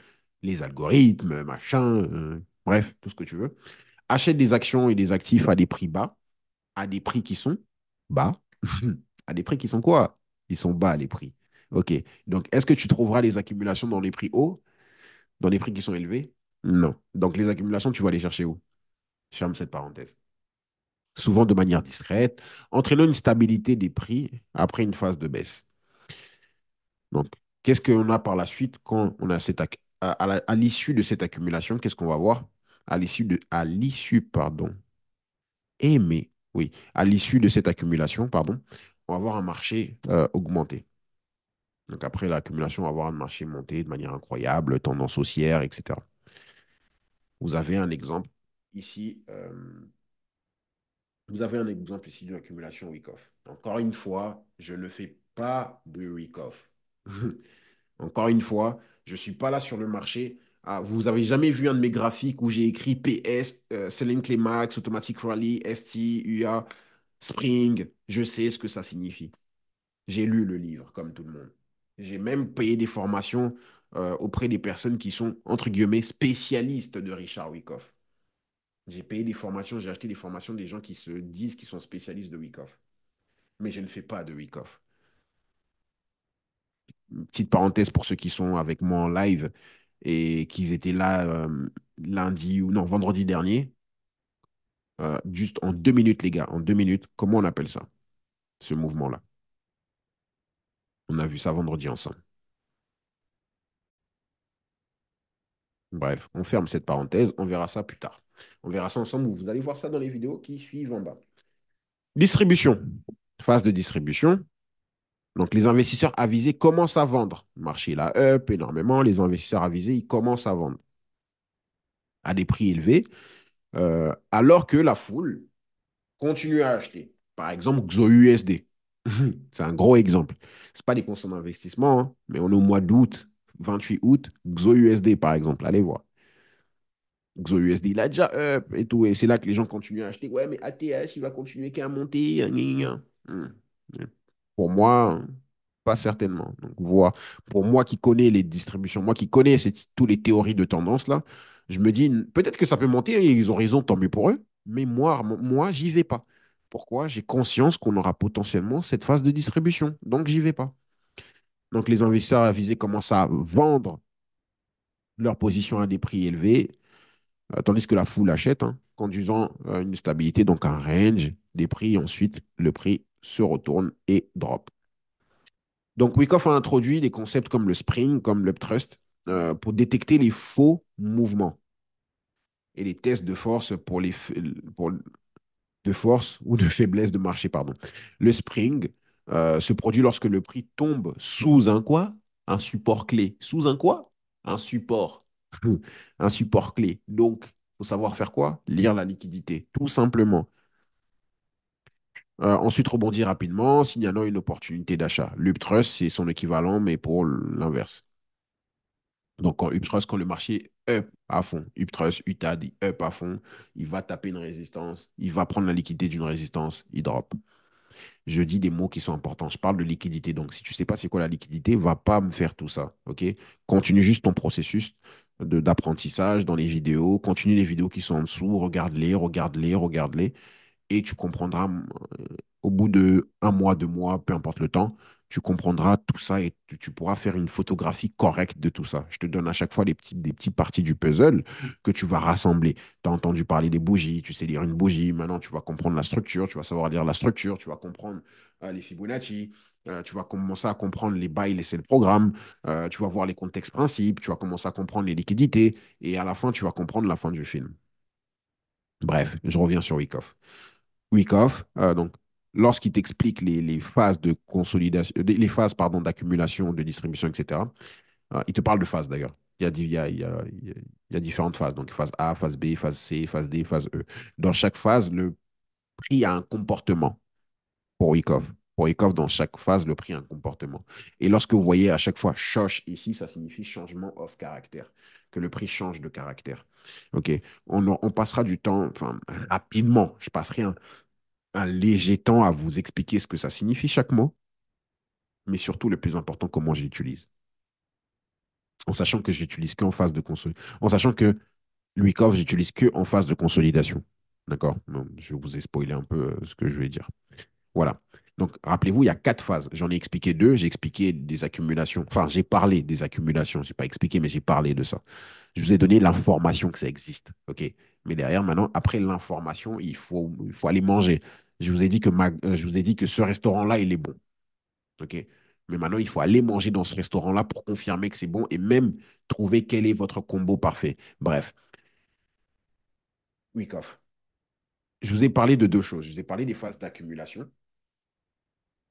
les algorithmes, machin, bref, tout ce que tu veux, achètent des actions et des actifs à des prix bas, à des prix qui sont bas, à des prix qui sont quoi? Ils sont bas, les prix. OK. Donc, est-ce que tu trouveras les accumulations dans les prix hauts, dans les prix qui sont élevés? Non. Donc, les accumulations, tu vas les chercher où? Je ferme cette parenthèse. Souvent de manière discrète, entraînant une stabilité des prix après une phase de baisse. Donc, qu'est-ce qu'on a par la suite quand on a à l'issue de cette accumulation, qu'est-ce qu'on va voir? Pardon, oui, à l'issue de cette accumulation, pardon, on va voir un marché augmenter. Donc, après l'accumulation, on va voir un marché monter de manière incroyable, tendance haussière, etc. Vous avez un exemple ici. Vous avez un exemple ici d'une accumulation Wyckoff. Encore une fois, je ne fais pas de Wyckoff. Encore une fois, je ne suis pas là sur le marché. Ah, vous n'avez jamais vu un de mes graphiques où j'ai écrit PS, Selling Climax, Automatic Rally, ST, UA, Spring. Je sais ce que ça signifie. J'ai lu le livre, comme tout le monde. J'ai même payé des formations auprès des personnes qui sont, entre guillemets, spécialistes de Richard Wyckoff. J'ai payé des formations, j'ai acheté des formations des gens qui se disent qu'ils sont spécialistes de Wyckoff. Mais je ne fais pas de Wyckoff. Une petite parenthèse pour ceux qui sont avec moi en live et qui étaient là lundi ou non, vendredi dernier. Juste en 2 minutes, les gars, en 2 minutes, comment on appelle ça, ce mouvement-là? On a vu ça vendredi ensemble. Bref, on ferme cette parenthèse, on verra ça plus tard. On verra ça ensemble, vous allez voir ça dans les vidéos qui suivent en bas. Distribution. Phase de distribution. Donc, les investisseurs avisés commencent à vendre. Le marché là up énormément. Les investisseurs avisés, ils commencent à vendre à des prix élevés, alors que la foule continue à acheter. Par exemple, XOUSD. C'est un gros exemple. Ce pas des concepts d'investissement, hein, mais on est au mois d'août, 28 août, XOUSD par exemple. Allez voir. XOUSD, il a déjà up et tout. Et c'est là que les gens continuent à acheter. Ouais, mais ATH, il va continuer qu'à monter. Gna, gna, gna. Pour moi, pas certainement. Donc, pour moi qui connais les distributions, moi qui connais tous les théories de tendance là, je me dis peut-être que ça peut monter et ils ont raison, tant mieux pour eux. Mais moi, j'y vais pas. Pourquoi? J'ai conscience qu'on aura potentiellement cette phase de distribution. Donc, j'y vais pas. Donc, les investisseurs avisés commencent à vendre leur position à des prix élevés, tandis que la foule achète, hein, conduisant à une stabilité, donc un range des prix. Ensuite, le prix se retourne et drop. Donc, Wyckoff a introduit des concepts comme le spring, comme l'uptrust, pour détecter les faux mouvements et les tests de force pour de force ou de faiblesse de marché, pardon. Le spring se produit lorsque le prix tombe sous un quoi? Un support clé. Sous un quoi? Un support. Un support clé. Donc, il faut savoir faire quoi? Lire la liquidité, tout simplement. Ensuite, rebondir rapidement, signalant une opportunité d'achat. L'uptrust, c'est son équivalent, mais pour l'inverse. Donc, quand Uptrust, quand le marché up à fond, Uptrust, UTAD, up à fond, il va taper une résistance, il va prendre la liquidité d'une résistance, il drop. Je dis des mots qui sont importants. Je parle de liquidité. Donc, si tu ne sais pas c'est quoi la liquidité, va pas me faire tout ça. OK? Continue juste ton processus d'apprentissage dans les vidéos. Continue les vidéos qui sont en dessous. Regarde-les, regarde-les, regarde-les et tu comprendras au bout de 1 mois, 2 mois, peu importe le temps, tu comprendras tout ça et tu pourras faire une photographie correcte de tout ça. Je te donne à chaque fois des petites parties du puzzle que tu vas rassembler. Tu as entendu parler des bougies, tu sais lire une bougie, maintenant tu vas comprendre la structure, tu vas savoir lire la structure, tu vas comprendre les Fibonacci, tu vas commencer à comprendre les buy, les sell programmes, tu vas voir les contextes principes, tu vas commencer à comprendre les liquidités et à la fin, tu vas comprendre la fin du film. Bref, je reviens sur Wyckoff. Wyckoff, donc, lorsqu'il t'explique les phases de consolidation, les phases, pardon, d'accumulation, de distribution, etc., il te parle de phases d'ailleurs. Il y a différentes phases. Donc, phase A, phase B, phase C, phase D, phase E. Dans chaque phase, le prix a un comportement pour Wyckoff. Pour Wyckoff, dans chaque phase, le prix a un comportement. Et lorsque vous voyez à chaque fois shosh ici, ça signifie changement of caractère, que le prix change de caractère. OK. On passera du temps, enfin, rapidement, je passerai un léger temps à vous expliquer ce que ça signifie chaque mot, mais surtout le plus important, comment j'utilise. en sachant que j'utilise qu'en phase de consolidation, en sachant que Wyckoff, j'utilise que en phase de consolidation. D'accord? Bon, je vous ai spoilé un peu ce que je vais dire. Voilà. Donc, rappelez-vous, il y a quatre phases. J'en ai expliqué deux. J'ai expliqué des accumulations. Enfin, j'ai parlé des accumulations. Je n'ai pas expliqué, mais j'ai parlé de ça. Je vous ai donné l'information que ça existe. OK? Mais derrière, maintenant, après l'information, il faut aller manger. Je vous ai dit que ce restaurant-là, il est bon. OK? Mais maintenant, il faut aller manger dans ce restaurant-là pour confirmer que c'est bon et même trouver quel est votre combo parfait. Bref, Wyckoff. Je vous ai parlé de deux choses. Je vous ai parlé des phases d'accumulation.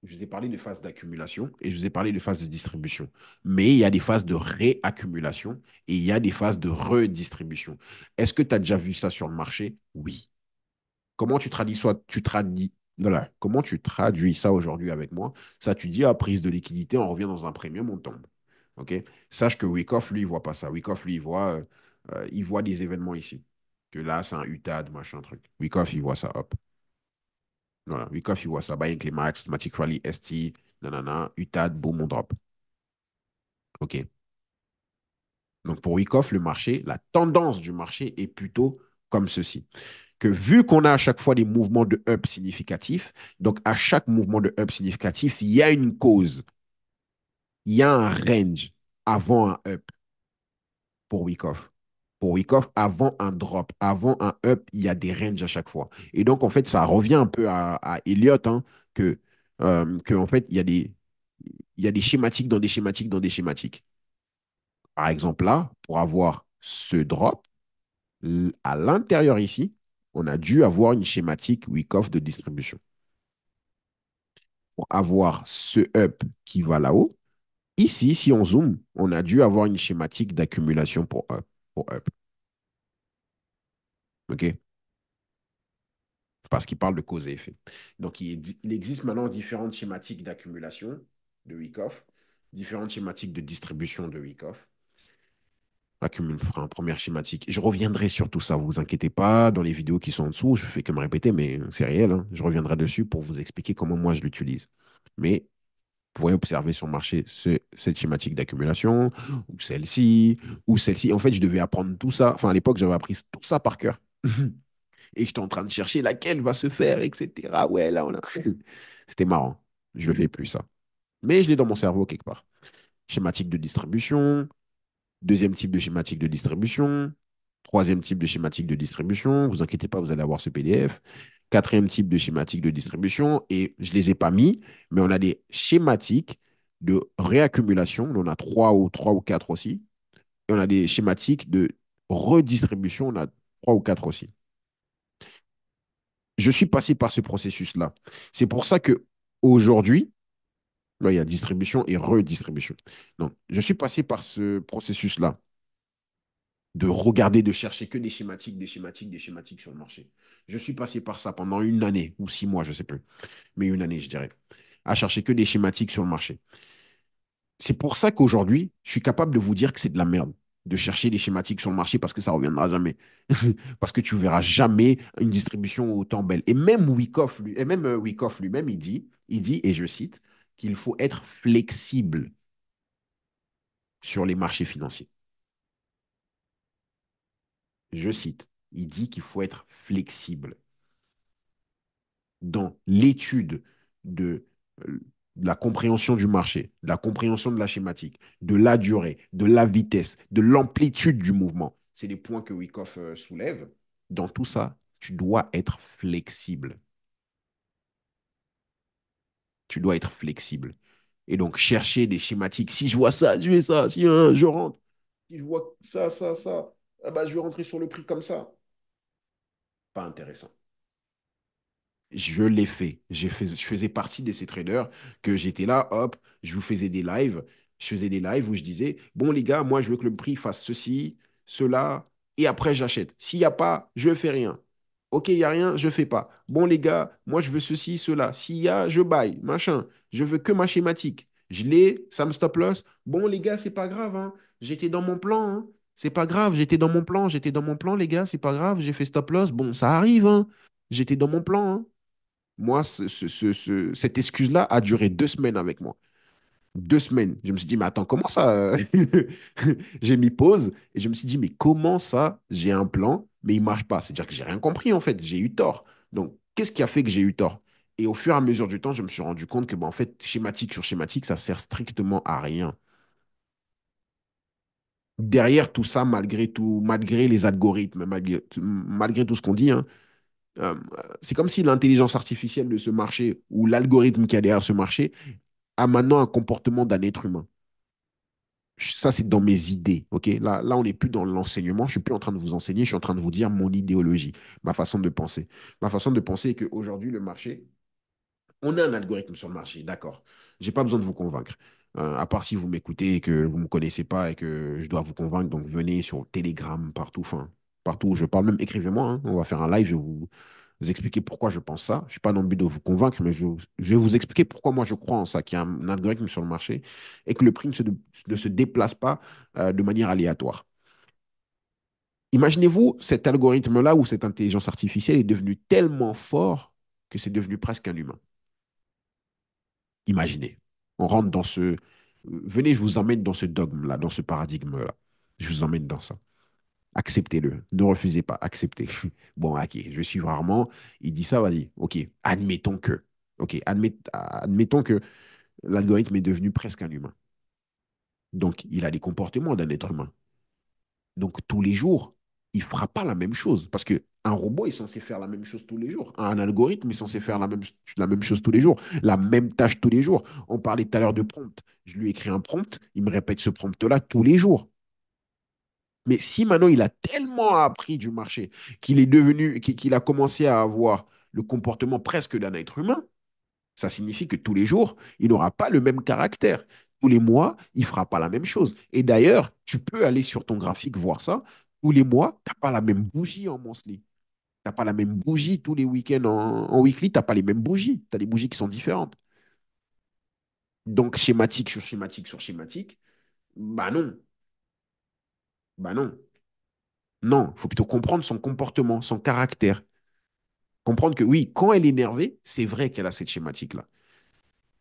Je vous ai parlé de phases d'accumulation et je vous ai parlé de phases de distribution. Mais il y a des phases de réaccumulation et il y a des phases de redistribution. Est-ce que tu as déjà vu ça sur le marché? Oui. Comment voilà. Comment tu traduis ça aujourd'hui avec moi? Ça, tu dis à prise de liquidité, on revient dans un premium, on tombe. OK? Sache que Wyckoff, lui, il voit pas ça. Wyckoff, lui, il voit des événements ici. Que là, c'est un UTAD, machin, truc. Wyckoff, il voit ça, hop. Voilà, Wyckoff, il voit ça. Buying Climax, Automatic Rally, ST, nanana, UTAD, boom, on drop. OK. Donc pour Wyckoff, le marché, la tendance du marché est plutôt comme ceci. Que vu qu'on a à chaque fois des mouvements de up significatifs, donc à chaque mouvement de up significatif, il y a une cause, il y a un range avant un up pour Wyckoff. Pour Wyckoff, avant un drop, avant un up, il y a des ranges à chaque fois. Et donc, en fait, ça revient un peu à Elliott, hein, que, en fait, il y a des schématiques dans des schématiques dans des schématiques. Par exemple, là, pour avoir ce drop, à l'intérieur ici, on a dû avoir une schématique Wyckoff de distribution. Pour avoir ce up qui va là-haut, ici, si on zoome, on a dû avoir une schématique d'accumulation pour up. Pour up. OK? Parce qu'il parle de cause et effet. Donc, il existe maintenant différentes schématiques d'accumulation de Wyckoff, différentes schématiques de distribution de Wyckoff. Enfin, première schématique. Je reviendrai sur tout ça, vous vous inquiétez pas. Dans les vidéos qui sont en dessous, je fais que me répéter, mais c'est réel, hein. Je reviendrai dessus pour vous expliquer comment moi je l'utilise. Mais vous pourrez observer sur le marché cette schématique d'accumulation, ou celle-ci. En fait, je devais apprendre tout ça. Enfin, à l'époque, j'avais appris tout ça par cœur. Et j'étais en train de chercher laquelle va se faire, etc. Ouais, là, on a. C'était marrant. Je ne le fais plus, ça. Mais je l'ai dans mon cerveau quelque part. Schématique de distribution, deuxième type de schématique de distribution, troisième type de schématique de distribution. Vous inquiétez pas, vous allez avoir ce PDF. Quatrième type de schématique de distribution. Et je ne les ai pas mis, mais on a des schématiques de réaccumulation. On en a trois ou quatre aussi. Et on a des schématiques de redistribution. On a trois ou quatre aussi. Je suis passé par ce processus-là. C'est pour ça que aujourd'hui, là, il y a distribution et redistribution. Donc, je suis passé par ce processus-là de regarder, de chercher que des schématiques, des schématiques, des schématiques sur le marché. Je suis passé par ça pendant une année ou 6 mois, je ne sais plus, mais une année, je dirais, à chercher que des schématiques sur le marché. C'est pour ça qu'aujourd'hui, je suis capable de vous dire que c'est de la merde de chercher des schématiques sur le marché parce que ça ne reviendra jamais. Parce que tu ne verras jamais une distribution autant belle. Et même Wyckoff lui-même, il dit, et je cite, qu'il faut être flexible sur les marchés financiers. Je cite, il dit qu'il faut être flexible dans l'étude de la compréhension du marché, de la compréhension de la schématique, de la durée, de la vitesse, de l'amplitude du mouvement. C'est les points que Wyckoff soulève. Dans tout ça, tu dois être flexible. Tu dois être flexible. Et donc, chercher des schématiques. Si je vois ça, je fais ça. Si je rentre. Si je vois ça, ça, ça, ah bah, je vais rentrer sur le prix comme ça. Pas intéressant. Je l'ai fait. Je faisais partie de ces traders que j'étais là, hop, je vous faisais des lives. Je faisais des lives où je disais, bon les gars, moi je veux que le prix fasse ceci, cela, et après j'achète. S'il n'y a pas, je ne fais rien. Ok, il n'y a rien, je ne fais pas. Bon les gars, moi je veux ceci, cela. S'il y a, je buy, machin. Je veux que ma schématique. Je l'ai, ça me stop loss. Bon les gars, c'est pas grave, hein. J'étais dans mon plan, hein. C'est pas grave, j'étais dans mon plan, les gars, c'est pas grave, j'ai fait stop loss. Bon, ça arrive, hein. J'étais dans mon plan, hein. Moi, cette excuse-là a duré 2 semaines avec moi. 2 semaines. Je me suis dit, mais attends, comment ça J'ai mis pause et je me suis dit, mais comment ça j'ai un plan, mais il ne marche pas? C'est-à-dire que j'ai rien compris en fait, j'ai eu tort. Donc, qu'est-ce qui a fait que j'ai eu tort? Et au fur et à mesure du temps, je me suis rendu compte que, bah, en fait, schématique sur schématique, ça sert strictement à rien. Derrière tout ça, malgré tout, malgré les algorithmes, malgré tout ce qu'on dit, hein, c'est comme si l'intelligence artificielle de ce marché ou l'algorithme qui est derrière ce marché a maintenant un comportement d'un être humain. Ça, c'est dans mes idées. Ok, là, on n'est plus dans l'enseignement. Je suis plus en train de vous enseigner. Je suis en train de vous dire mon idéologie, ma façon de penser. Ma façon de penser est qu'aujourd'hui, le marché, on a un algorithme sur le marché, d'accord. J'ai pas besoin de vous convaincre. À part si vous m'écoutez et que vous ne me connaissez pas et que je dois vous convaincre, donc venez sur Telegram, partout, enfin, partout où je parle, même écrivez-moi, hein. On va faire un live, je vais vous expliquer pourquoi je pense ça. Je ne suis pas dans le but de vous convaincre, mais je vais vous expliquer pourquoi moi je crois en ça, qu'il y a un algorithme sur le marché et que le prix ne se déplace pas de manière aléatoire. Imaginez-vous cet algorithme-là ou cette intelligence artificielle est devenu tellement fort que c'est devenu presque un humain. Imaginez. On rentre dans ce... Venez, je vous emmène dans ce dogme-là, dans ce paradigme-là. Je vous emmène dans ça. Acceptez-le. Ne refusez pas. Acceptez. Bon, ok, je suis rarement. Il dit ça, vas-y. Ok, admettons que. Ok, admettons que l'algorithme est devenu presque un humain. Donc, il a les comportements d'un être humain. Donc, tous les jours, il ne fera pas la même chose. Parce qu'un robot est censé faire la même chose tous les jours. Un algorithme est censé faire la même chose tous les jours, la même tâche tous les jours. On parlait tout à l'heure de prompt. Je lui écris un prompt, il me répète ce prompt-là tous les jours. Mais si maintenant il a tellement appris du marché qu'il est devenu, qu'il a commencé à avoir le comportement presque d'un être humain, ça signifie que tous les jours, il n'aura pas le même caractère. Tous les mois, il ne fera pas la même chose. Et d'ailleurs, tu peux aller sur ton graphique voir ça. Tous les mois, tu n'as pas la même bougie en monthly. Tu n'as pas la même bougie tous les week-ends en weekly. Tu n'as pas les mêmes bougies. Tu as des bougies qui sont différentes. Donc, schématique sur schématique sur schématique, bah non. Bah non. Non, il faut plutôt comprendre son comportement, son caractère. Comprendre que oui, quand elle est énervée, c'est vrai qu'elle a cette schématique-là.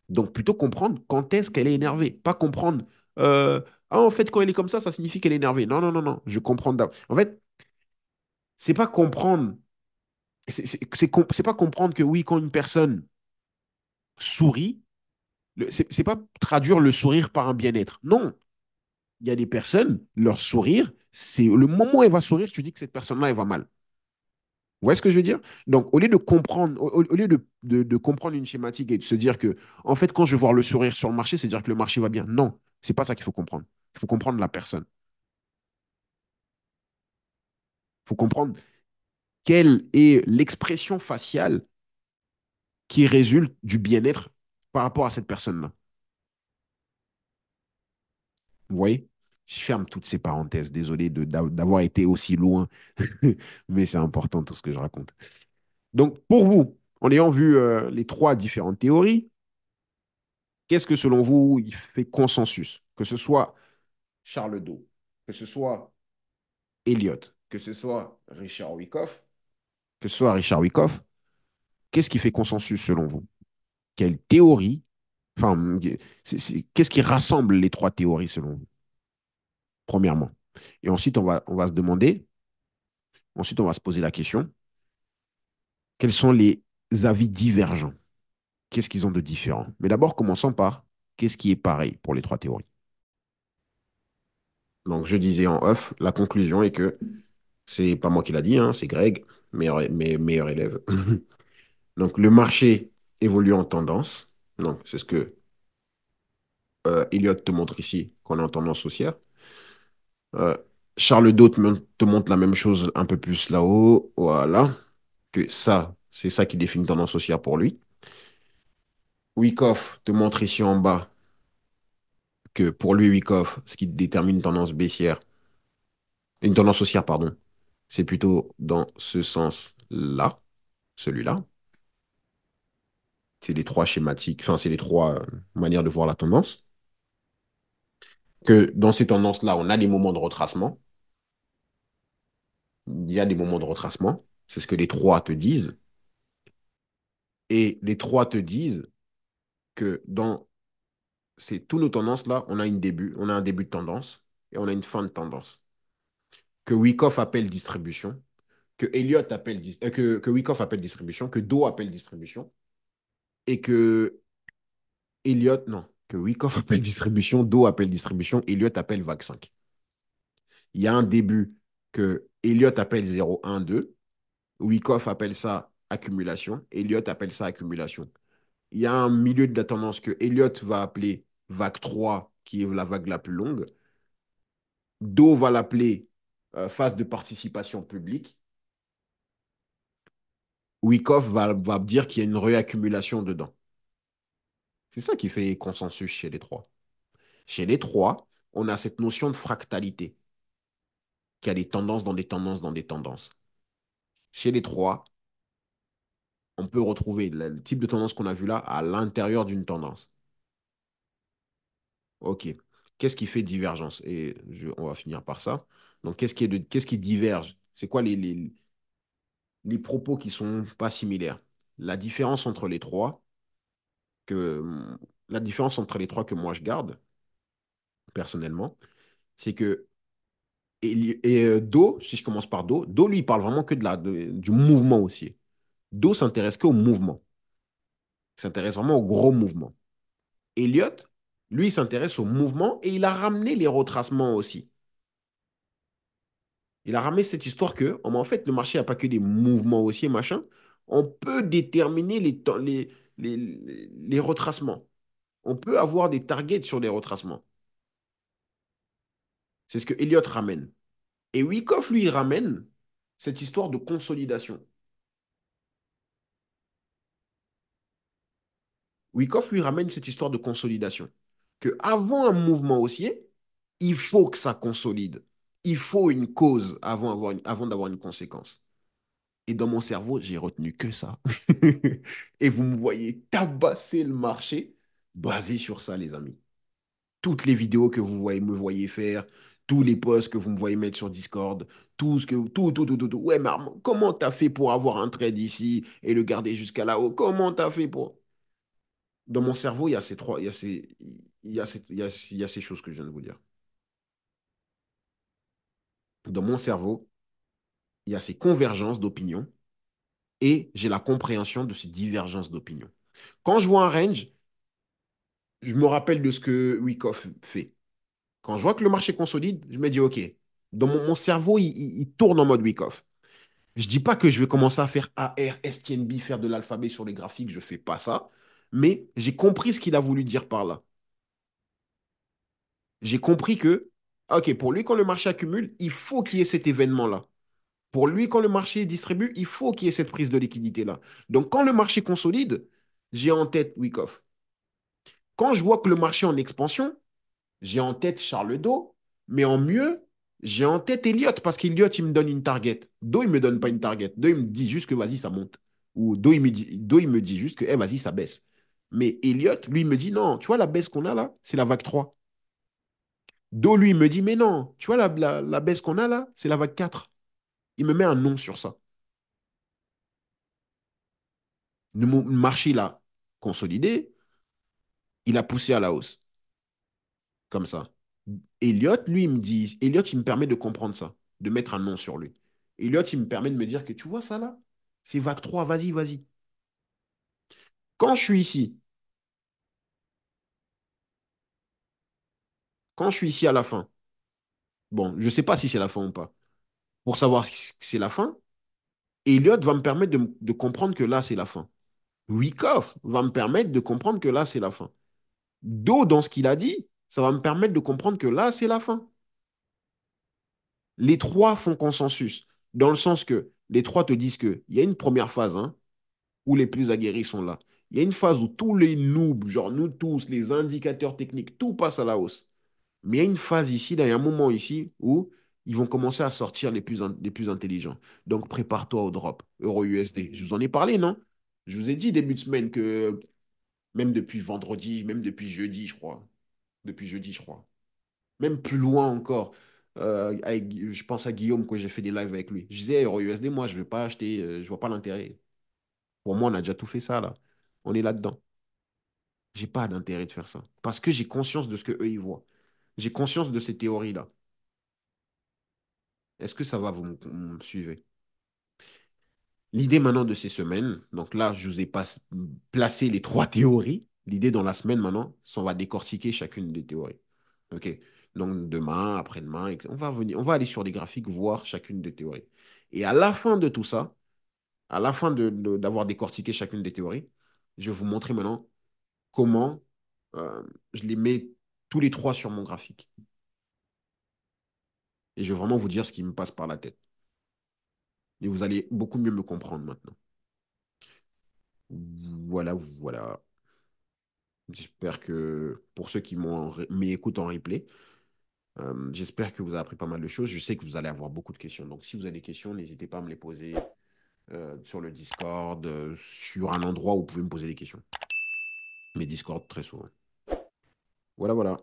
Donc, plutôt comprendre quand est-ce qu'elle est énervée. Pas comprendre, ah, en fait, quand elle est comme ça signifie qu'elle est énervée. Non, non, non, non. Je comprends. En fait, c'est pas comprendre. C'est pas comprendre que oui, quand une personne sourit, c'est pas traduire le sourire par un bien-être. Non. Il y a des personnes, leur sourire, c'est le moment où elle va sourire, tu dis que cette personne-là, elle va mal. Vous voyez ce que je veux dire? Donc, au lieu de comprendre, au lieu de comprendre une schématique et de se dire que, en fait, quand je vois le sourire sur le marché, c'est dire que le marché va bien. Non, c'est pas ça qu'il faut comprendre. Il faut comprendre la personne. Il faut comprendre quelle est l'expression faciale qui résulte du bien-être par rapport à cette personne-là. Vous voyez? Je ferme toutes ces parenthèses. Désolé d'avoir été aussi loin, mais c'est important tout ce que je raconte. Donc, pour vous, en ayant vu les trois différentes théories, qu'est-ce que selon vous, il fait consensus? Que ce soit Charles Doe, que ce soit Eliot, que ce soit Richard Wyckoff, que ce soit Richard Wyckoff, qu'est-ce qui fait consensus selon vous? Quelle théorie, enfin, qu'est-ce qui rassemble les trois théories selon vous, premièrement? Et ensuite, on va se demander, ensuite, on va se poser la question, quels sont les avis divergents? Qu'est-ce qu'ils ont de différent? Mais d'abord, commençons par qu'est-ce qui est pareil pour les trois théories? Donc, je disais en off, la conclusion est que c'est pas moi qui l'a dit, hein, c'est Greg, meilleur élève. Donc, le marché évolue en tendance. Donc, c'est ce que Elliot te montre ici, qu'on est en tendance haussière. Euh, Charles Doe te montre la même chose un peu plus là-haut. Voilà. Que ça, c'est ça qui définit une tendance haussière pour lui. Wyckoff te montre ici en bas que pour lui, Wyckoff, ce qui détermine une tendance baissière, une tendance haussière, pardon, c'est plutôt dans ce sens-là, celui-là. C'est les trois schématiques, enfin, c'est les trois manières de voir la tendance. Que dans ces tendances-là, on a des moments de retracement. Il y a des moments de retracement. C'est ce que les trois te disent. Et les trois te disent que dans c'est tous nos tendances là, on a un début de tendance et on a une fin de tendance. Que Wyckoff appelle distribution, que Elliott appelle, que Wyckoff appelle distribution, que Do appelle distribution, et que Elliott, non, que Wyckoff appelle distribution, Do appelle distribution, Elliott appelle vague 5. Il y a un début que Elliott appelle 0, 1, 2, Wyckoff appelle ça accumulation, Elliott appelle ça accumulation. Il y a un milieu de la tendance que Elliott va appeler vague 3, qui est la vague la plus longue. Do va l'appeler phase de participation publique. Wyckoff va dire qu'il y a une réaccumulation dedans. C'est ça qui fait consensus chez les trois. Chez les trois, on a cette notion de fractalité, qui a des tendances dans des tendances dans des tendances. Chez les trois, on peut retrouver le type de tendance qu'on a vu là à l'intérieur d'une tendance. OK. Qu'est-ce qui fait divergence? Et on va finir par ça. Donc, qu'est-ce qui diverge? C'est quoi les propos qui sont pas similaires? La différence entre les trois, que, la différence entre les trois que moi je garde, personnellement, c'est que Do, si je commence par Do, lui, il parle vraiment que du mouvement haussier. Do s'intéresse qu'au mouvement. Il s'intéresse vraiment au gros mouvement. Elliott, lui, il s'intéresse au mouvement et il a ramené les retracements aussi. Il a ramené cette histoire que, en fait, le marché n'a pas que des mouvements haussiers, machin. On peut déterminer les retracements. On peut avoir des targets sur les retracements. C'est ce que Elliott ramène. Et Wyckoff, lui, il ramène cette histoire de consolidation. Wyckoff lui ramène cette histoire de consolidation. Que avant un mouvement haussier, il faut que ça consolide. Il faut une cause avant d'avoir une conséquence. Et dans mon cerveau, j'ai retenu que ça. Et vous me voyez tabasser le marché basé sur ça, les amis. Toutes les vidéos que me voyez faire, tous les posts que vous me voyez mettre sur Discord, tout ce que, tout. Ouais, mais Armand, comment t'as fait pour avoir un trade ici et le garder jusqu'à là-haut? Comment t'as fait pour... Dans mon cerveau, il y a ces trois, il y a ces choses que je viens de vous dire. Dans mon cerveau, il y a ces convergences d'opinion et j'ai la compréhension de ces divergences d'opinion. Quand je vois un range, je me rappelle de ce que Wyckoff fait. Quand je vois que le marché consolide, je me dis, OK, dans mon cerveau, il tourne en mode Wyckoff. Je ne dis pas que je vais commencer à faire AR, STNB, faire de l'alphabet sur les graphiques, je ne fais pas ça, mais j'ai compris ce qu'il a voulu dire par là. J'ai compris que, OK, pour lui, quand le marché accumule, il faut qu'il y ait cet événement-là. Pour lui, quand le marché distribue, il faut qu'il y ait cette prise de liquidité-là. Donc, quand le marché consolide, j'ai en tête Wyckoff. Quand je vois que le marché est en expansion, j'ai en tête Charles Do, mais en mieux, j'ai en tête Elliott parce qu'Elliott, il me donne une target. Do, il ne me donne pas une target. Do, il me dit juste que vas-y, ça monte. Ou Do, il me dit juste que vas-y, ça baisse. Mais Elliott, lui, il me dit non, tu vois la baisse qu'on a là, c'est la vague 3. Do, lui, il me dit mais non, tu vois la baisse qu'on a là, c'est la vague 4. Il me met un nom sur ça. Le marché, il a consolidé, il a poussé à la hausse, comme ça. Elliott, lui, il me dit, Elliott, il me permet de comprendre ça, de mettre un nom sur lui. Elliott, il me permet de me dire que tu vois ça là, c'est vague 3, vas-y, vas-y. Quand je suis ici, quand je suis ici à la fin, bon, je ne sais pas si c'est la fin ou pas. Pour savoir si c'est la fin, Elliott va me permettre de comprendre que là, c'est la fin. Wyckoff va me permettre de comprendre que là, c'est la fin. Do, dans ce qu'il a dit, ça va me permettre de comprendre que là, c'est la fin. Les trois font consensus, dans le sens que les trois te disent qu'il y a une première phase hein, où les plus aguerris sont là. Il y a une phase où tous les noobs, genre nous tous, les indicateurs techniques, tout passe à la hausse. Mais il y a une phase ici, là, il y a un moment ici où ils vont commencer à sortir les plus intelligents. Donc prépare-toi au drop, Euro USD. Je vous en ai parlé, non? Je vous ai dit début de semaine que même depuis vendredi, même depuis jeudi, je crois. Depuis jeudi, je crois. Même plus loin encore. Je pense à Guillaume quand j'ai fait des lives avec lui. Je disais, Euro USD, moi, je ne vais pas acheter, je ne vois pas l'intérêt. Pour moi, on a déjà tout fait ça, là. On est là-dedans. J'ai pas d'intérêt de faire ça. Parce que j'ai conscience de ce que eux ils voient. J'ai conscience de ces théories-là. Est-ce que ça va, vous me suivez? L'idée maintenant de ces semaines, donc là, je vous ai placé les trois théories. L'idée dans la semaine maintenant, c'est on va décortiquer chacune des théories. OK? Donc demain, après-demain, on va aller sur des graphiques, voir chacune des théories. Et à la fin de tout ça, à la fin d'avoir décortiqué chacune des théories, je vais vous montrer maintenant comment je les mets tous les trois sur mon graphique. Et je vais vraiment vous dire ce qui me passe par la tête. Et vous allez beaucoup mieux me comprendre maintenant. Voilà, voilà. J'espère que pour ceux qui m'écoutent en replay, j'espère que vous avez appris pas mal de choses. Je sais que vous allez avoir beaucoup de questions. Donc, si vous avez des questions, n'hésitez pas à me les poser sur le Discord, sur un endroit où vous pouvez me poser des questions. Mes Discord, très souvent. Voilà, voilà.